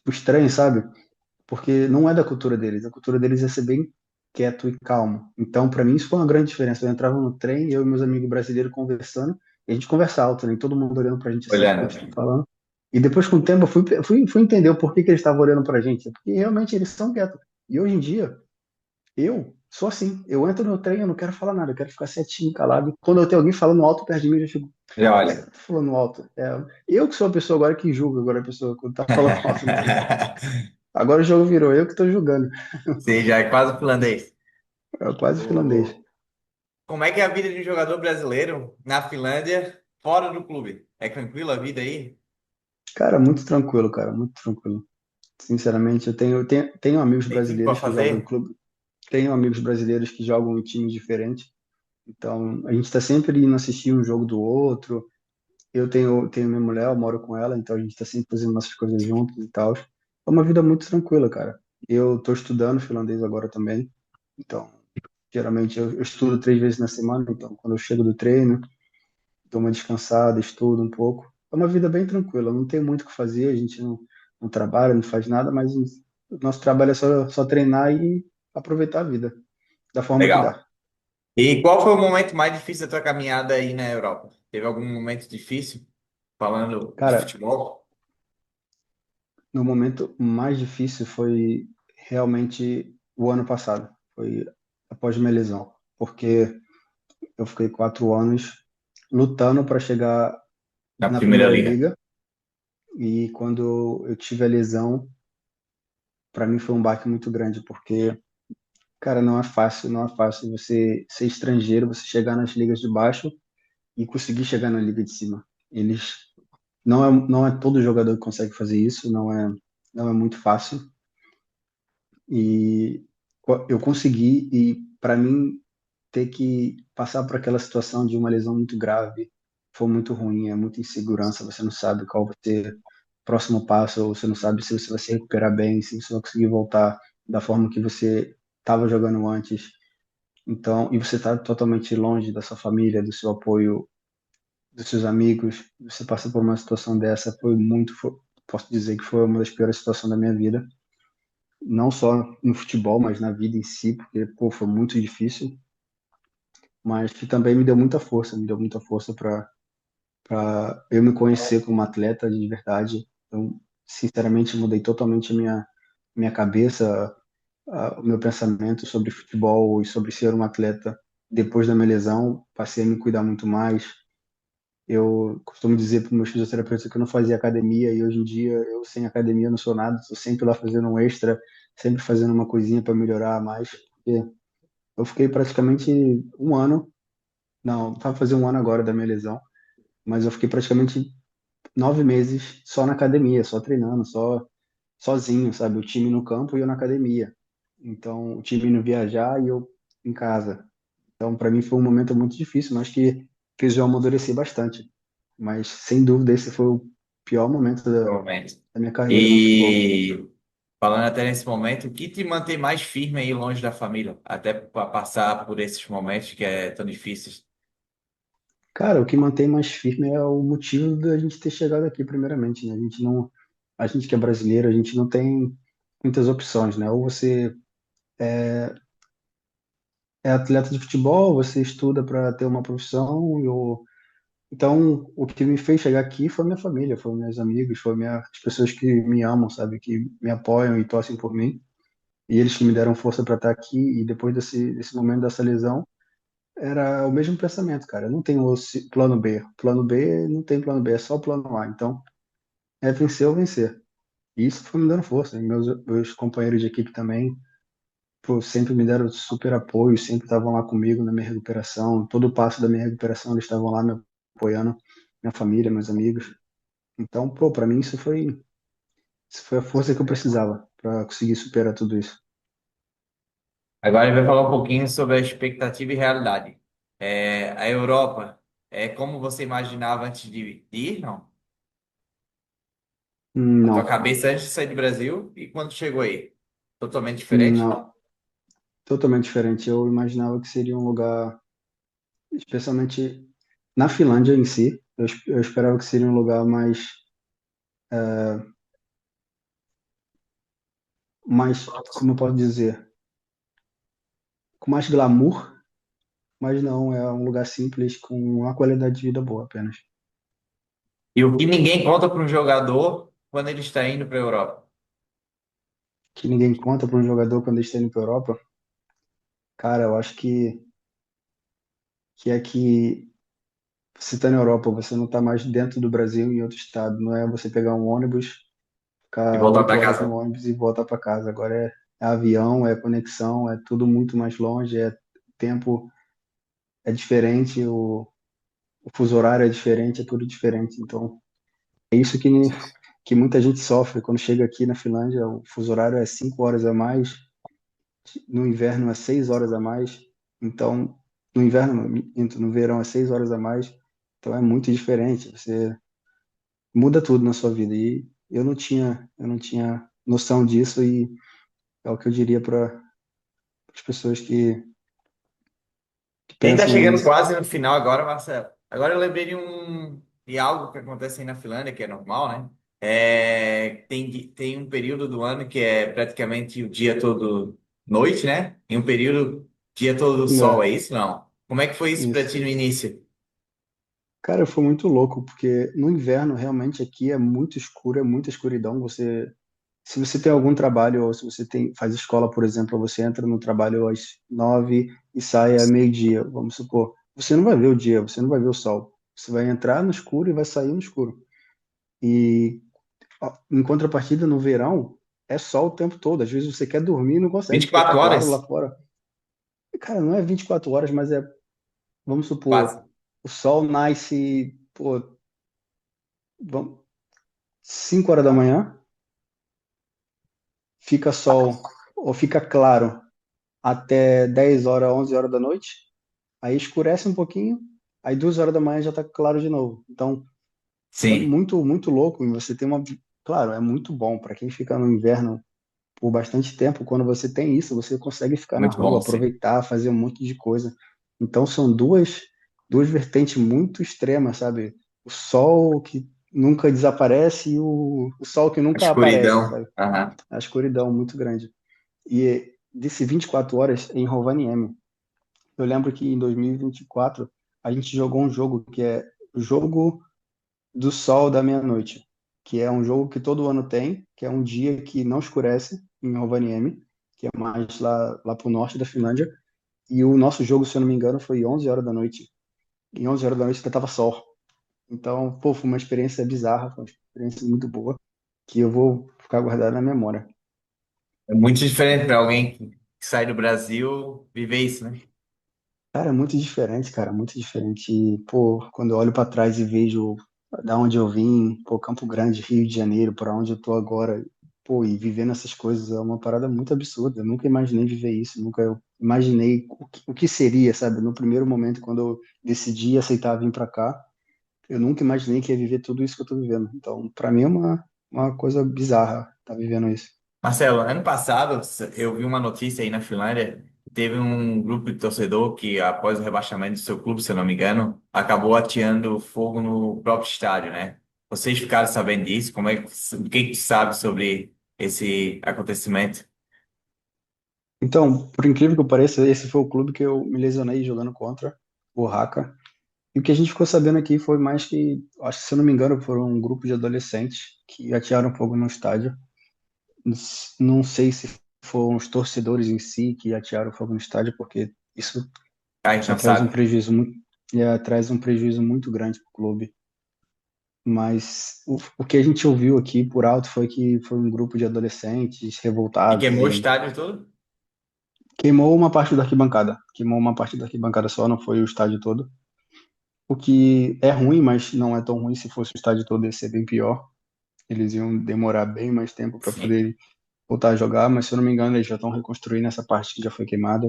[SPEAKER 2] estranho, sabe? Porque não é da cultura deles. A cultura deles é ser bem quieto e calmo. Então, para mim, isso foi uma grande diferença. Eu entrava no trem, eu e meus amigos brasileiros conversando, e a gente conversa alto, né? Todo mundo olhando pra gente assim, tipo, o
[SPEAKER 1] Olhando.
[SPEAKER 2] que você tá falando. E depois, com o tempo, eu fui entender o porquê que eles estavam olhando pra gente. Porque realmente eles são quietos. E hoje em dia, eu sou assim. Eu entro no trem, eu não quero falar nada, eu quero ficar quietinho, calado. E quando eu tenho alguém falando alto perto de mim, eu já fico,
[SPEAKER 1] Já
[SPEAKER 2] por que você
[SPEAKER 1] olha.
[SPEAKER 2] tá falando alto? Eu que sou a pessoa agora que julga agora a pessoa quando tá falando alto no trem. Agora o jogo virou eu que tô jogando.
[SPEAKER 1] Você já é quase finlandês.
[SPEAKER 2] É quase finlandês.
[SPEAKER 1] O- Como é que é a vida de um jogador brasileiro na Finlândia, fora do clube? É tranquila a vida aí?
[SPEAKER 2] Cara, muito tranquilo, cara, muito tranquilo. Sinceramente, eu tenho amigos
[SPEAKER 1] Tem tudo para
[SPEAKER 2] brasileiros que jogam em
[SPEAKER 1] fazer?
[SPEAKER 2] clube, tenho amigos brasileiros que jogam em times diferentes. Então, a gente está sempre indo assistir um jogo do outro. Eu tenho minha mulher, eu moro com ela, então a gente está sempre fazendo nossas coisas juntos e tal. É uma vida muito tranquila, cara. Eu estou estudando finlandês agora também. Então, geralmente eu estudo 3 vezes na semana. Então, quando eu chego do treino, dou uma descansada, estudo um pouco. É uma vida bem tranquila, não tem muito o que fazer, a gente não trabalha, não faz nada, mas o nosso trabalho é só treinar e aproveitar a vida da forma que
[SPEAKER 1] Legal.
[SPEAKER 2] dá.
[SPEAKER 1] E qual foi o momento mais difícil da tua caminhada aí na Europa? Teve algum momento difícil, falando de
[SPEAKER 2] Cara,
[SPEAKER 1] futebol?
[SPEAKER 2] no momento mais difícil foi realmente o ano passado, foi após minha lesão, porque eu fiquei 4 anos lutando para chegar
[SPEAKER 1] Na
[SPEAKER 2] na
[SPEAKER 1] Primeira
[SPEAKER 2] Primeira
[SPEAKER 1] Liga.
[SPEAKER 2] Liga e quando eu tive a lesão, para mim foi um baque muito grande, porque cara, não é fácil, não é fácil você ser estrangeiro, você chegar nas ligas de baixo e conseguir chegar na liga de cima. Eles não é todo jogador que consegue fazer isso, não é muito fácil. E eu consegui e para mim ter que passar por aquela situação de uma lesão muito grave foi muito ruim, é muita insegurança, você não sabe qual vai ser o próximo passo, ou você não sabe se você vai se recuperar bem, se você vai conseguir voltar da forma que você estava jogando antes. Então, e você está totalmente longe da sua família, do seu apoio, dos seus amigos, você passa por uma situação dessa, posso dizer que foi uma das piores situações da minha vida, não só no futebol, mas na vida em si, porque, pô, foi muito difícil, mas que também me deu muita força para eu me conhecer como atleta de verdade. Então, sinceramente, mudei totalmente a minha cabeça, o meu pensamento sobre futebol e sobre ser um atleta depois da minha lesão, passei a me cuidar muito mais. Eu costumo dizer para os meus fisioterapeutas que eu não fazia academia e hoje em dia eu sem academia não sou nada, estou sempre lá fazendo um extra, sempre fazendo uma coisinha para melhorar mais, porque eu fiquei praticamente um ano, não, vai fazer um ano agora da minha lesão, mas eu fiquei praticamente 9 meses só na academia, só treinando, só sozinho, sabe? O time no campo e eu na academia. Então, o time indo viajar e eu em casa. Então, para mim foi um momento muito difícil, mas que fez eu amadurecer bastante. Mas, sem dúvida, esse foi o pior momento
[SPEAKER 1] Provavelmente.
[SPEAKER 2] da minha carreira no futebol.
[SPEAKER 1] E falando até nesse momento, o que te mantém mais firme aí longe da família? Até para passar por esses momentos que é tão difíceis.
[SPEAKER 2] Cara, o que mantém mais firme é o motivo da gente ter chegado aqui, primeiramente, né? A gente que é brasileiro, a gente não tem muitas opções, né? Ou você é atleta de futebol, você estuda para ter uma profissão, ou então, o que me fez chegar aqui foi minha família, foram meus amigos, as pessoas que me amam, sabe, que me apoiam e torcem por mim. E eles que me deram força para estar aqui. E depois desse momento dessa lesão, era o mesmo pensamento, cara. Eu não tenho plano B. Plano B não tem plano B, é só plano A. Então, é vencer ou vencer. E isso foi me dando força. E meus companheiros de equipe também, pô, sempre me deram super apoio, sempre estavam lá comigo na minha recuperação. Todo o passo da minha recuperação, eles estavam lá me apoiando, minha família, meus amigos. Então, pô, para mim isso foi a força que eu precisava para conseguir superar tudo isso.
[SPEAKER 1] Agora a gente vai falar um pouquinho sobre a expectativa e realidade. A Europa é como você imaginava antes de ir, não? A tua
[SPEAKER 2] Não,
[SPEAKER 1] cabeça antes de sair do Brasil e quando chegou aí? Totalmente diferente?
[SPEAKER 2] não, totalmente diferente. Eu imaginava que seria um lugar, especialmente na Finlândia em si, eu esperava que seria um lugar como eu posso dizer, com mais glamour, mas não, é um lugar simples com uma qualidade de vida boa apenas.
[SPEAKER 1] E o que ninguém conta para um jogador quando ele está indo para a Europa?
[SPEAKER 2] Que ninguém conta para um jogador quando ele está indo para a Europa. Cara, eu acho que é que você está na Europa, você não está mais dentro do Brasil em outro estado, não é você pegar um ônibus
[SPEAKER 1] E
[SPEAKER 2] ficar
[SPEAKER 1] voltar
[SPEAKER 2] oito
[SPEAKER 1] para
[SPEAKER 2] horas
[SPEAKER 1] casa.
[SPEAKER 2] no ônibus e voltar para casa. Agora é avião, é conexão, é tudo muito mais longe, é tempo é diferente, o fuso horário é diferente, é tudo diferente. Então, é isso que muita gente sofre quando chega aqui na Finlândia. O fuso horário é 5 horas a mais, no inverno é 6 horas a mais. Então, no inverno, não, minto, no verão é 6 horas a mais. Então, é muito diferente. Você muda tudo na sua vida. E eu não tinha noção disso e é o que eu diria para as pessoas que
[SPEAKER 1] A gente tá
[SPEAKER 2] pensam
[SPEAKER 1] chegando
[SPEAKER 2] nisso.
[SPEAKER 1] quase no final agora, Marcelo. Agora eu lembrei de algo que acontece aí na Finlândia, que é normal, né? Tem um período do ano que é praticamente o dia todo noite, né? E um período dia todo sol,
[SPEAKER 2] É,
[SPEAKER 1] é isso? Não. Como é que foi isso para
[SPEAKER 2] isso.
[SPEAKER 1] ti no início?
[SPEAKER 2] Cara, foi muito louco, porque no inverno realmente aqui é muito escuro, é muita escuridão. Se você tem algum trabalho, ou se você faz escola, por exemplo, você entra no trabalho às 9 e sai à meio-dia, vamos supor. Você não vai ver o dia, você não vai ver o sol. Você vai entrar no escuro e vai sair no escuro. E ó, em contrapartida, no verão, é sol o tempo todo. Às vezes você quer dormir e não consegue,
[SPEAKER 1] vinte e
[SPEAKER 2] porque tá
[SPEAKER 1] quatro
[SPEAKER 2] claro lá
[SPEAKER 1] horas?
[SPEAKER 2] fora. E, cara, não é 24 horas, mas vamos
[SPEAKER 1] Quase.
[SPEAKER 2] supor, o sol nasce, pô, vamos, 5 horas da manhã, fica sol, ou fica claro até 10 horas, 11 horas da noite, aí escurece um pouquinho, aí 2 horas da manhã já tá claro de novo. Então, é
[SPEAKER 1] Sim,
[SPEAKER 2] muito, muito louco, e você tem uma, claro, é muito bom para quem fica no inverno por bastante tempo. Quando você tem isso, você consegue ficar na
[SPEAKER 1] muito
[SPEAKER 2] rua,
[SPEAKER 1] bom, sim.
[SPEAKER 2] aproveitar, fazer um monte de coisa. Então são duas vertentes muito extremas, sabe? O sol que nunca desaparece e o sol que
[SPEAKER 1] A
[SPEAKER 2] nunca aparece,
[SPEAKER 1] escuridão.
[SPEAKER 2] sabe?
[SPEAKER 1] Aham.
[SPEAKER 2] A escuridão muito grande. E desse 24 horas em Rovaniemi, eu lembro que em 2024 a gente jogou um jogo que é o jogo do sol da meia-noite, que é um jogo que todo ano tem, que é um dia que não escurece em Rovaniemi, que é mais lá pro norte da Finlândia. E o nosso jogo, se eu não me engano, foi 11 horas da noite. E 11 horas da noite ainda tava sol. Então, pô, foi uma experiência bizarra, foi uma experiência muito boa, que eu vou ficar guardada na memória.
[SPEAKER 1] É muito diferente para alguém que sai do Brasil viver isso, né?
[SPEAKER 2] Cara, é muito diferente, cara, muito diferente. E, pô, quando eu olho para trás e vejo da onde eu vim, pô, Campo Grande, Rio de Janeiro, para onde eu tô agora, pô, e vivendo essas coisas é uma parada muito absurda. Eu nunca imaginei viver isso, nunca eu imaginei o que seria, sabe? No primeiro momento, quando eu decidi aceitar vir para cá, eu nunca imaginei que ia viver tudo isso que eu tô vivendo. Então, para mim é uma coisa bizarra estar vivendo isso.
[SPEAKER 1] Marcelo, ano passado eu vi uma notícia aí na Finlândia. Teve um grupo de torcedor que, após o rebaixamento do seu clube, se eu não me engano, acabou ateando fogo no próprio estádio, né? Vocês ficaram sabendo disso? O que que tu sabe sobre esse acontecimento?
[SPEAKER 2] Então, por incrível que pareça, esse foi o clube que eu me lesionei jogando contra o Haka. E o que a gente ficou sabendo aqui foi mais que, acho que se eu não me engano, foram um grupo de adolescentes que atearam fogo no estádio. Não sei se foram os torcedores em si que atearam fogo no estádio, porque isso
[SPEAKER 1] A gente
[SPEAKER 2] já
[SPEAKER 1] não
[SPEAKER 2] traz um
[SPEAKER 1] sabe.
[SPEAKER 2] prejuízo muito, já traz um prejuízo muito grande para o clube. Mas o que a gente ouviu aqui por alto foi que foi um grupo de adolescentes
[SPEAKER 1] E
[SPEAKER 2] revoltados
[SPEAKER 1] queimou o
[SPEAKER 2] e
[SPEAKER 1] estádio todo?
[SPEAKER 2] queimou uma parte da arquibancada. Queimou uma parte da arquibancada só, não foi o estádio todo. O que é ruim, mas não é tão ruim. Se fosse o estádio todo, ia ser bem pior. Eles iam demorar bem mais tempo para
[SPEAKER 1] Sim.
[SPEAKER 2] poder voltar a jogar, mas se eu não me engano, eles já estão reconstruindo essa parte que já foi queimada.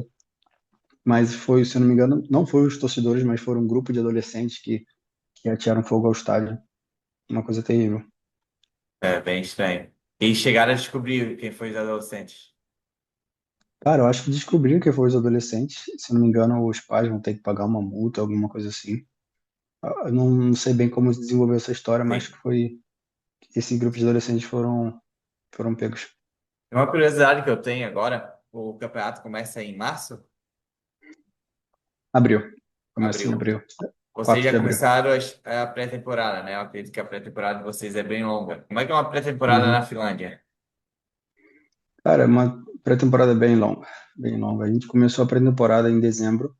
[SPEAKER 2] Mas foi, se eu não me engano, não foram os torcedores, mas foram um grupo de adolescentes que atearam fogo ao estádio. Uma coisa terrível.
[SPEAKER 1] É bem estranho. E chegaram a descobrir quem foi os adolescentes.
[SPEAKER 2] Cara, eu acho que descobriram que foram os adolescentes. Se eu não me engano, os pais vão ter que pagar uma multa, alguma coisa assim. Eu não sei bem como se desenvolveu essa história, mas
[SPEAKER 1] Sim.
[SPEAKER 2] que foi esse grupo de adolescentes foram pegos.
[SPEAKER 1] Uma curiosidade que eu tenho agora, o campeonato começa em março,
[SPEAKER 2] Abril. Começa em
[SPEAKER 1] abril.
[SPEAKER 2] abril.
[SPEAKER 1] Vocês
[SPEAKER 2] 4
[SPEAKER 1] já
[SPEAKER 2] de abril.
[SPEAKER 1] começaram a pré-temporada, né? Eu acredito que a pré-temporada de vocês é bem longa. Como é que é uma pré-temporada na
[SPEAKER 2] Uhum.
[SPEAKER 1] Finlândia?
[SPEAKER 2] Cara, é uma pré-temporada bem longa, bem longa. A gente começou a pré-temporada em dezembro.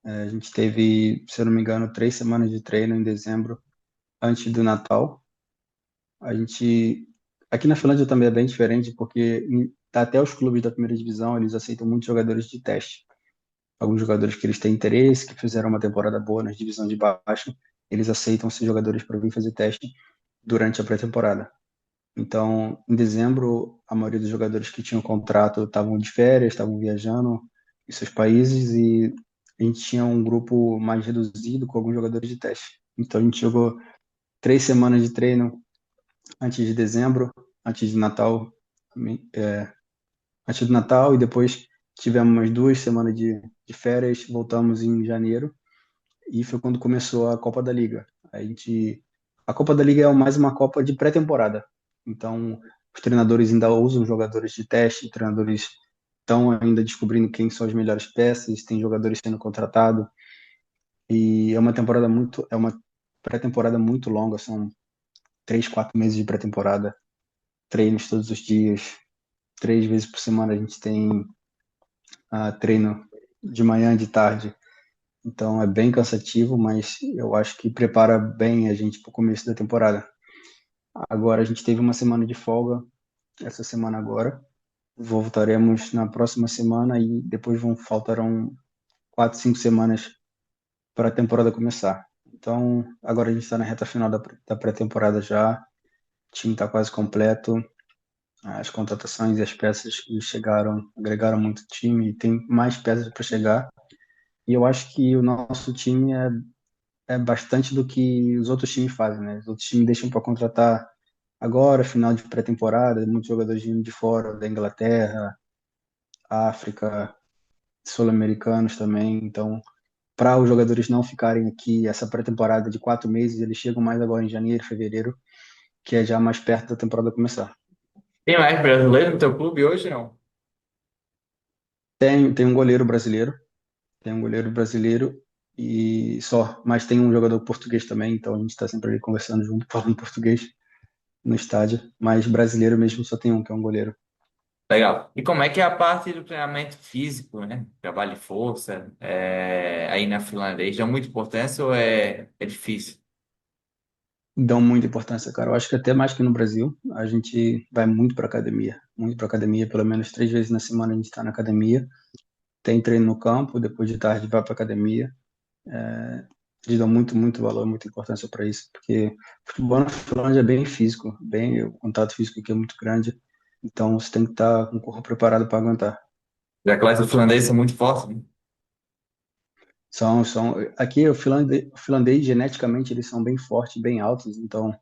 [SPEAKER 2] A gente teve, se eu não me engano, 3 semanas de treino em dezembro, antes do Natal. A gente Aqui na Finlândia também é bem diferente, porque até os clubes da primeira divisão, eles aceitam muitos jogadores de teste. Alguns jogadores que eles têm interesse, que fizeram uma temporada boa na divisão de baixo, eles aceitam esses jogadores para vir fazer teste durante a pré-temporada. Então, em dezembro, a maioria dos jogadores que tinham contrato estavam de férias, estavam viajando em seus países e a gente tinha um grupo mais reduzido com alguns jogadores de teste. Então, a gente jogou 3 semanas de treino antes de dezembro, antes de Natal, antes do Natal, e depois tivemos umas 2 semanas de férias, voltamos em janeiro, e foi quando começou a Copa da Liga. A Copa da Liga é mais uma Copa de pré-temporada. Então, os treinadores ainda usam jogadores de teste, os treinadores estão ainda descobrindo quem são as melhores peças, tem jogadores sendo contratados, e é uma pré-temporada muito longa, são 3, 4 meses de pré-temporada, treinos todos os dias, 3 vezes por semana a gente tem treino de manhã, de tarde. Então é bem cansativo, mas eu acho que prepara bem a gente para o começo da temporada. Agora a gente teve uma semana de folga essa semana agora. Voltaremos na próxima semana e depois faltarão 4, 5 semanas para a temporada começar. Então agora a gente está na reta final da pré-temporada já. O time está quase completo. As contratações e as peças que chegaram agregaram muito o time e tem mais peças para chegar. E eu acho que o nosso time é bastante do que os outros times fazem, né? Os outros times deixam para contratar agora, final de pré-temporada, muitos jogadores vindo de fora, da Inglaterra, África, sul-americanos também. Então, para os jogadores não ficarem aqui essa pré-temporada de 4 meses, eles chegam mais agora em janeiro, fevereiro, que é já mais perto da temporada começar.
[SPEAKER 1] Tem mais brasileiro no teu clube hoje, não?
[SPEAKER 2] Tem um goleiro brasileiro, tem um goleiro brasileiro e só, mas tem um jogador português também, então a gente está sempre ali conversando junto, falando português no estádio, mas brasileiro mesmo só tem um, que é um goleiro.
[SPEAKER 1] Legal. E como é que é a parte do treinamento físico, né? Trabalho de força, aí na finlandês, dá muita importância ou é difícil?
[SPEAKER 2] Dão muita importância, cara. Eu acho que até mais que no Brasil, a gente vai muito para academia, pelo menos 3 vezes na semana a gente está na academia. Tem treino no campo, depois de tarde vai para academia. Eles dão muito valor, muita importância para isso, porque o futebol na Finlândia é bem físico, o contato físico aqui é muito grande, então você tem que estar com o corpo preparado para aguentar.
[SPEAKER 1] Os atletas finlandeses são muito fortes, né?
[SPEAKER 2] Aqui o finlandês geneticamente eles são bem fortes, bem altos, então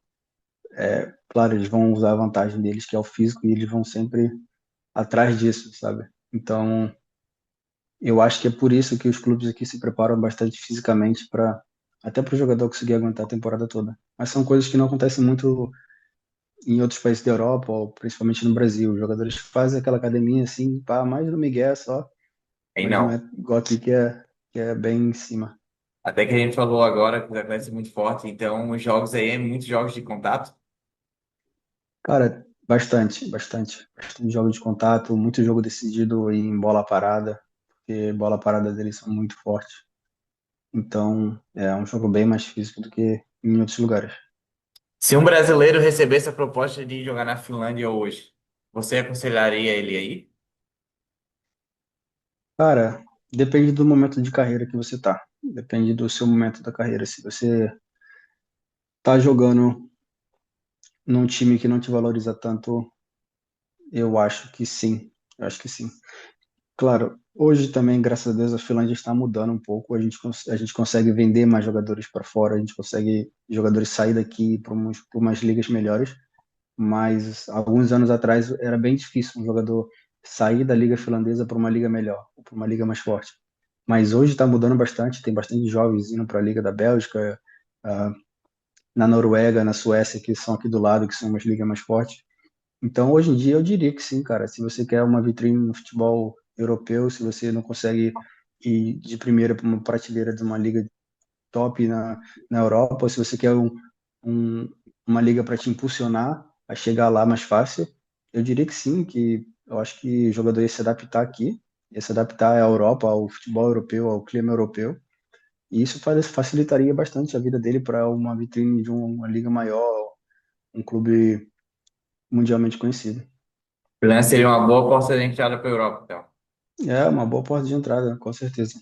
[SPEAKER 2] claro, eles vão usar a vantagem deles, que é o físico, e eles vão sempre atrás disso, sabe? Então, eu acho que é por isso que os clubes aqui se preparam bastante fisicamente para até para o jogador conseguir aguentar a temporada toda. Mas são coisas que não acontecem muito em outros países da Europa, ou principalmente no Brasil. Os jogadores fazem aquela academia assim, pá, mais no migué só,
[SPEAKER 1] Aí
[SPEAKER 2] mas não é
[SPEAKER 1] não.
[SPEAKER 2] igual aqui que é bem em cima.
[SPEAKER 1] Até que a gente falou agora que os atletas são muito fortes, então os jogos aí é muitos jogos de contato.
[SPEAKER 2] Cara, bastante jogo de contato, muito jogo decidido em bola parada, porque bola parada deles são muito fortes. Então, é um jogo bem mais físico do que em outros lugares.
[SPEAKER 1] Se um brasileiro recebesse a proposta de jogar na Finlândia hoje, você aconselharia ele aí?
[SPEAKER 2] Cara, depende do momento de carreira que você tá. Depende do seu momento da carreira. Se você tá jogando num time que não te valoriza tanto, eu acho que sim. Eu acho que sim. Claro, hoje também, graças a Deus, a Finlândia está mudando um pouco. A gente consegue vender mais jogadores para fora, a gente consegue jogadores sair daqui para umas ligas melhores. Mas alguns anos atrás era bem difícil um jogador sair da liga finlandesa para uma liga melhor, para uma liga mais forte. Mas hoje está mudando bastante, tem bastante jovens indo para a liga da Bélgica, ah, na Noruega, na Suécia, que são aqui do lado, que são umas ligas mais fortes. Então, hoje em dia, eu diria que sim, cara. Se você quer uma vitrine no futebol europeu, se você não consegue ir de primeira para uma prateleira de uma liga top na Europa, ou se você quer um- uma liga para te impulsionar a chegar lá mais fácil, eu diria que sim, que eu acho que o jogador ia se adaptar aqui, ia se adaptar à Europa, ao futebol europeu, ao clima europeu, e isso facilitaria bastante a vida dele para uma vitrine de uma liga maior, um clube mundialmente conhecido.
[SPEAKER 1] Finlândia seria uma boa porta de entrada para a Europa, então.
[SPEAKER 2] É uma boa porta de entrada, com certeza.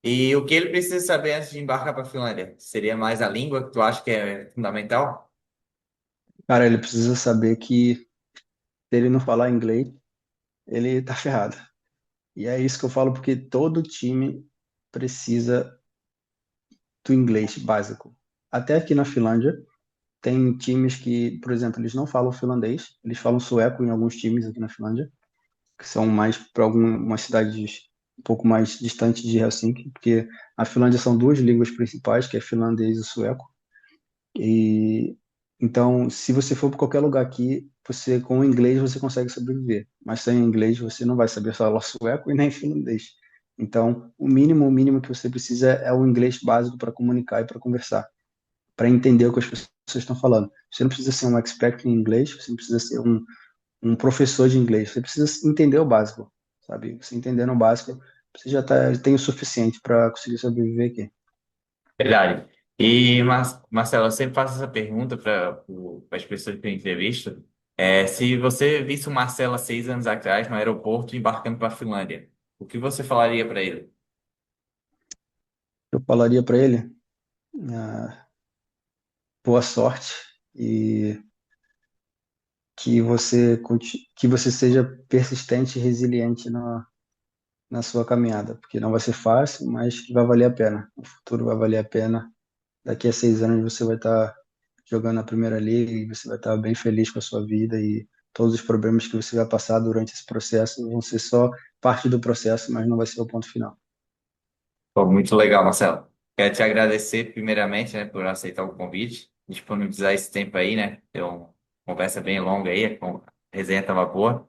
[SPEAKER 1] E o que ele precisa saber antes de embarcar para a Finlândia? Seria mais a língua que tu acha que é fundamental?
[SPEAKER 2] Cara, ele precisa saber que se ele não falar inglês, ele tá ferrado. E é isso que eu falo porque todo time precisa do inglês básico. Até aqui na Finlândia, tem times que, por exemplo, eles não falam finlandês, eles falam sueco em alguns times aqui na Finlândia, que são mais para algumas cidades um pouco mais distantes de Helsinki, porque a Finlândia são duas línguas principais, que é finlandês e sueco. E então, se você for para qualquer lugar aqui, você com o inglês você consegue sobreviver, mas sem inglês você não vai saber falar sueco e nem finlandês. Então, o mínimo que você precisa é o inglês básico para comunicar e para conversar, para entender o que as pessoas estão falando. Você não precisa ser um expert em inglês, você não precisa ser um professor de inglês, você precisa entender o básico, sabe? Você entendendo o básico, você já tem o suficiente para conseguir sobreviver aqui.
[SPEAKER 1] Verdade. E, Marcelo, eu sempre faço essa pergunta para as pessoas que eu entrevisto. Se você visse o Marcelo há 6 anos atrás no aeroporto embarcando para a Finlândia, o que você falaria para ele?
[SPEAKER 2] Eu falaria para ele, boa sorte e que você seja persistente e resiliente na sua caminhada, porque não vai ser fácil, mas que vai valer a pena. O futuro vai valer a pena. Daqui a 6 anos você vai estar jogando na Primeira Liga e você vai estar bem feliz com a sua vida e todos os problemas que você vai passar durante esse processo vão ser só parte do processo, mas não vai ser o ponto final.
[SPEAKER 1] Pô, muito legal, Marcelo. Quero te agradecer primeiramente, né, por aceitar o convite, disponibilizar esse tempo aí, né? Deu uma conversa bem longa aí, a resenha estava boa,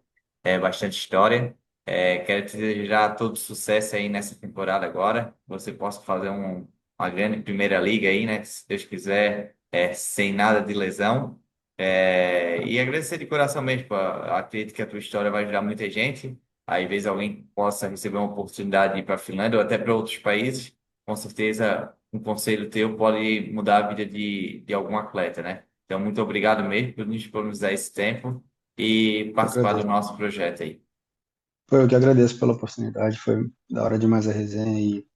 [SPEAKER 1] bastante história. Quero te desejar todo sucesso aí nessa temporada agora. Que você possa fazer uma grande primeira liga aí, né? Se Deus quiser, sem nada de lesão. E agradecer de coração mesmo, pô. Acredito que a tua história vai ajudar muita gente. Aí, às vezes, alguém possa receber uma oportunidade de ir para a Finlândia ou até para outros países. Com certeza, um conselho teu pode mudar a vida de algum atleta, né? Então, muito obrigado mesmo por nos disponibilizar esse tempo e
[SPEAKER 2] Eu
[SPEAKER 1] participar do
[SPEAKER 2] agradeço.
[SPEAKER 1] nosso projeto aí.
[SPEAKER 2] Foi eu que agradeço pela oportunidade, foi da hora demais a resenha e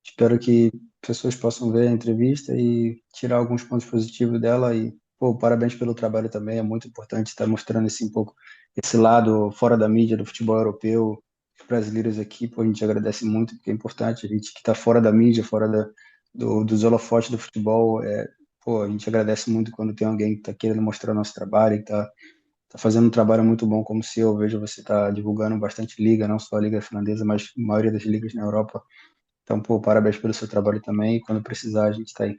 [SPEAKER 2] espero que pessoas possam ver a entrevista e tirar alguns pontos positivos dela e, pô, parabéns pelo trabalho também, é muito importante estar mostrando esse um pouco esse lado fora da mídia do futebol europeu. Os brasileiros aqui, pô, a gente agradece muito, porque é importante, a gente que está fora da mídia, fora dos holofotes do futebol, pô, a gente agradece muito quando tem alguém que está querendo mostrar o nosso trabalho, que está fazendo um trabalho muito bom como o seu. Eu vejo você está divulgando bastante liga, não só a liga finlandesa, mas a maioria das ligas na Europa. Então, pô, parabéns pelo seu trabalho também. E quando precisar, a gente está aí.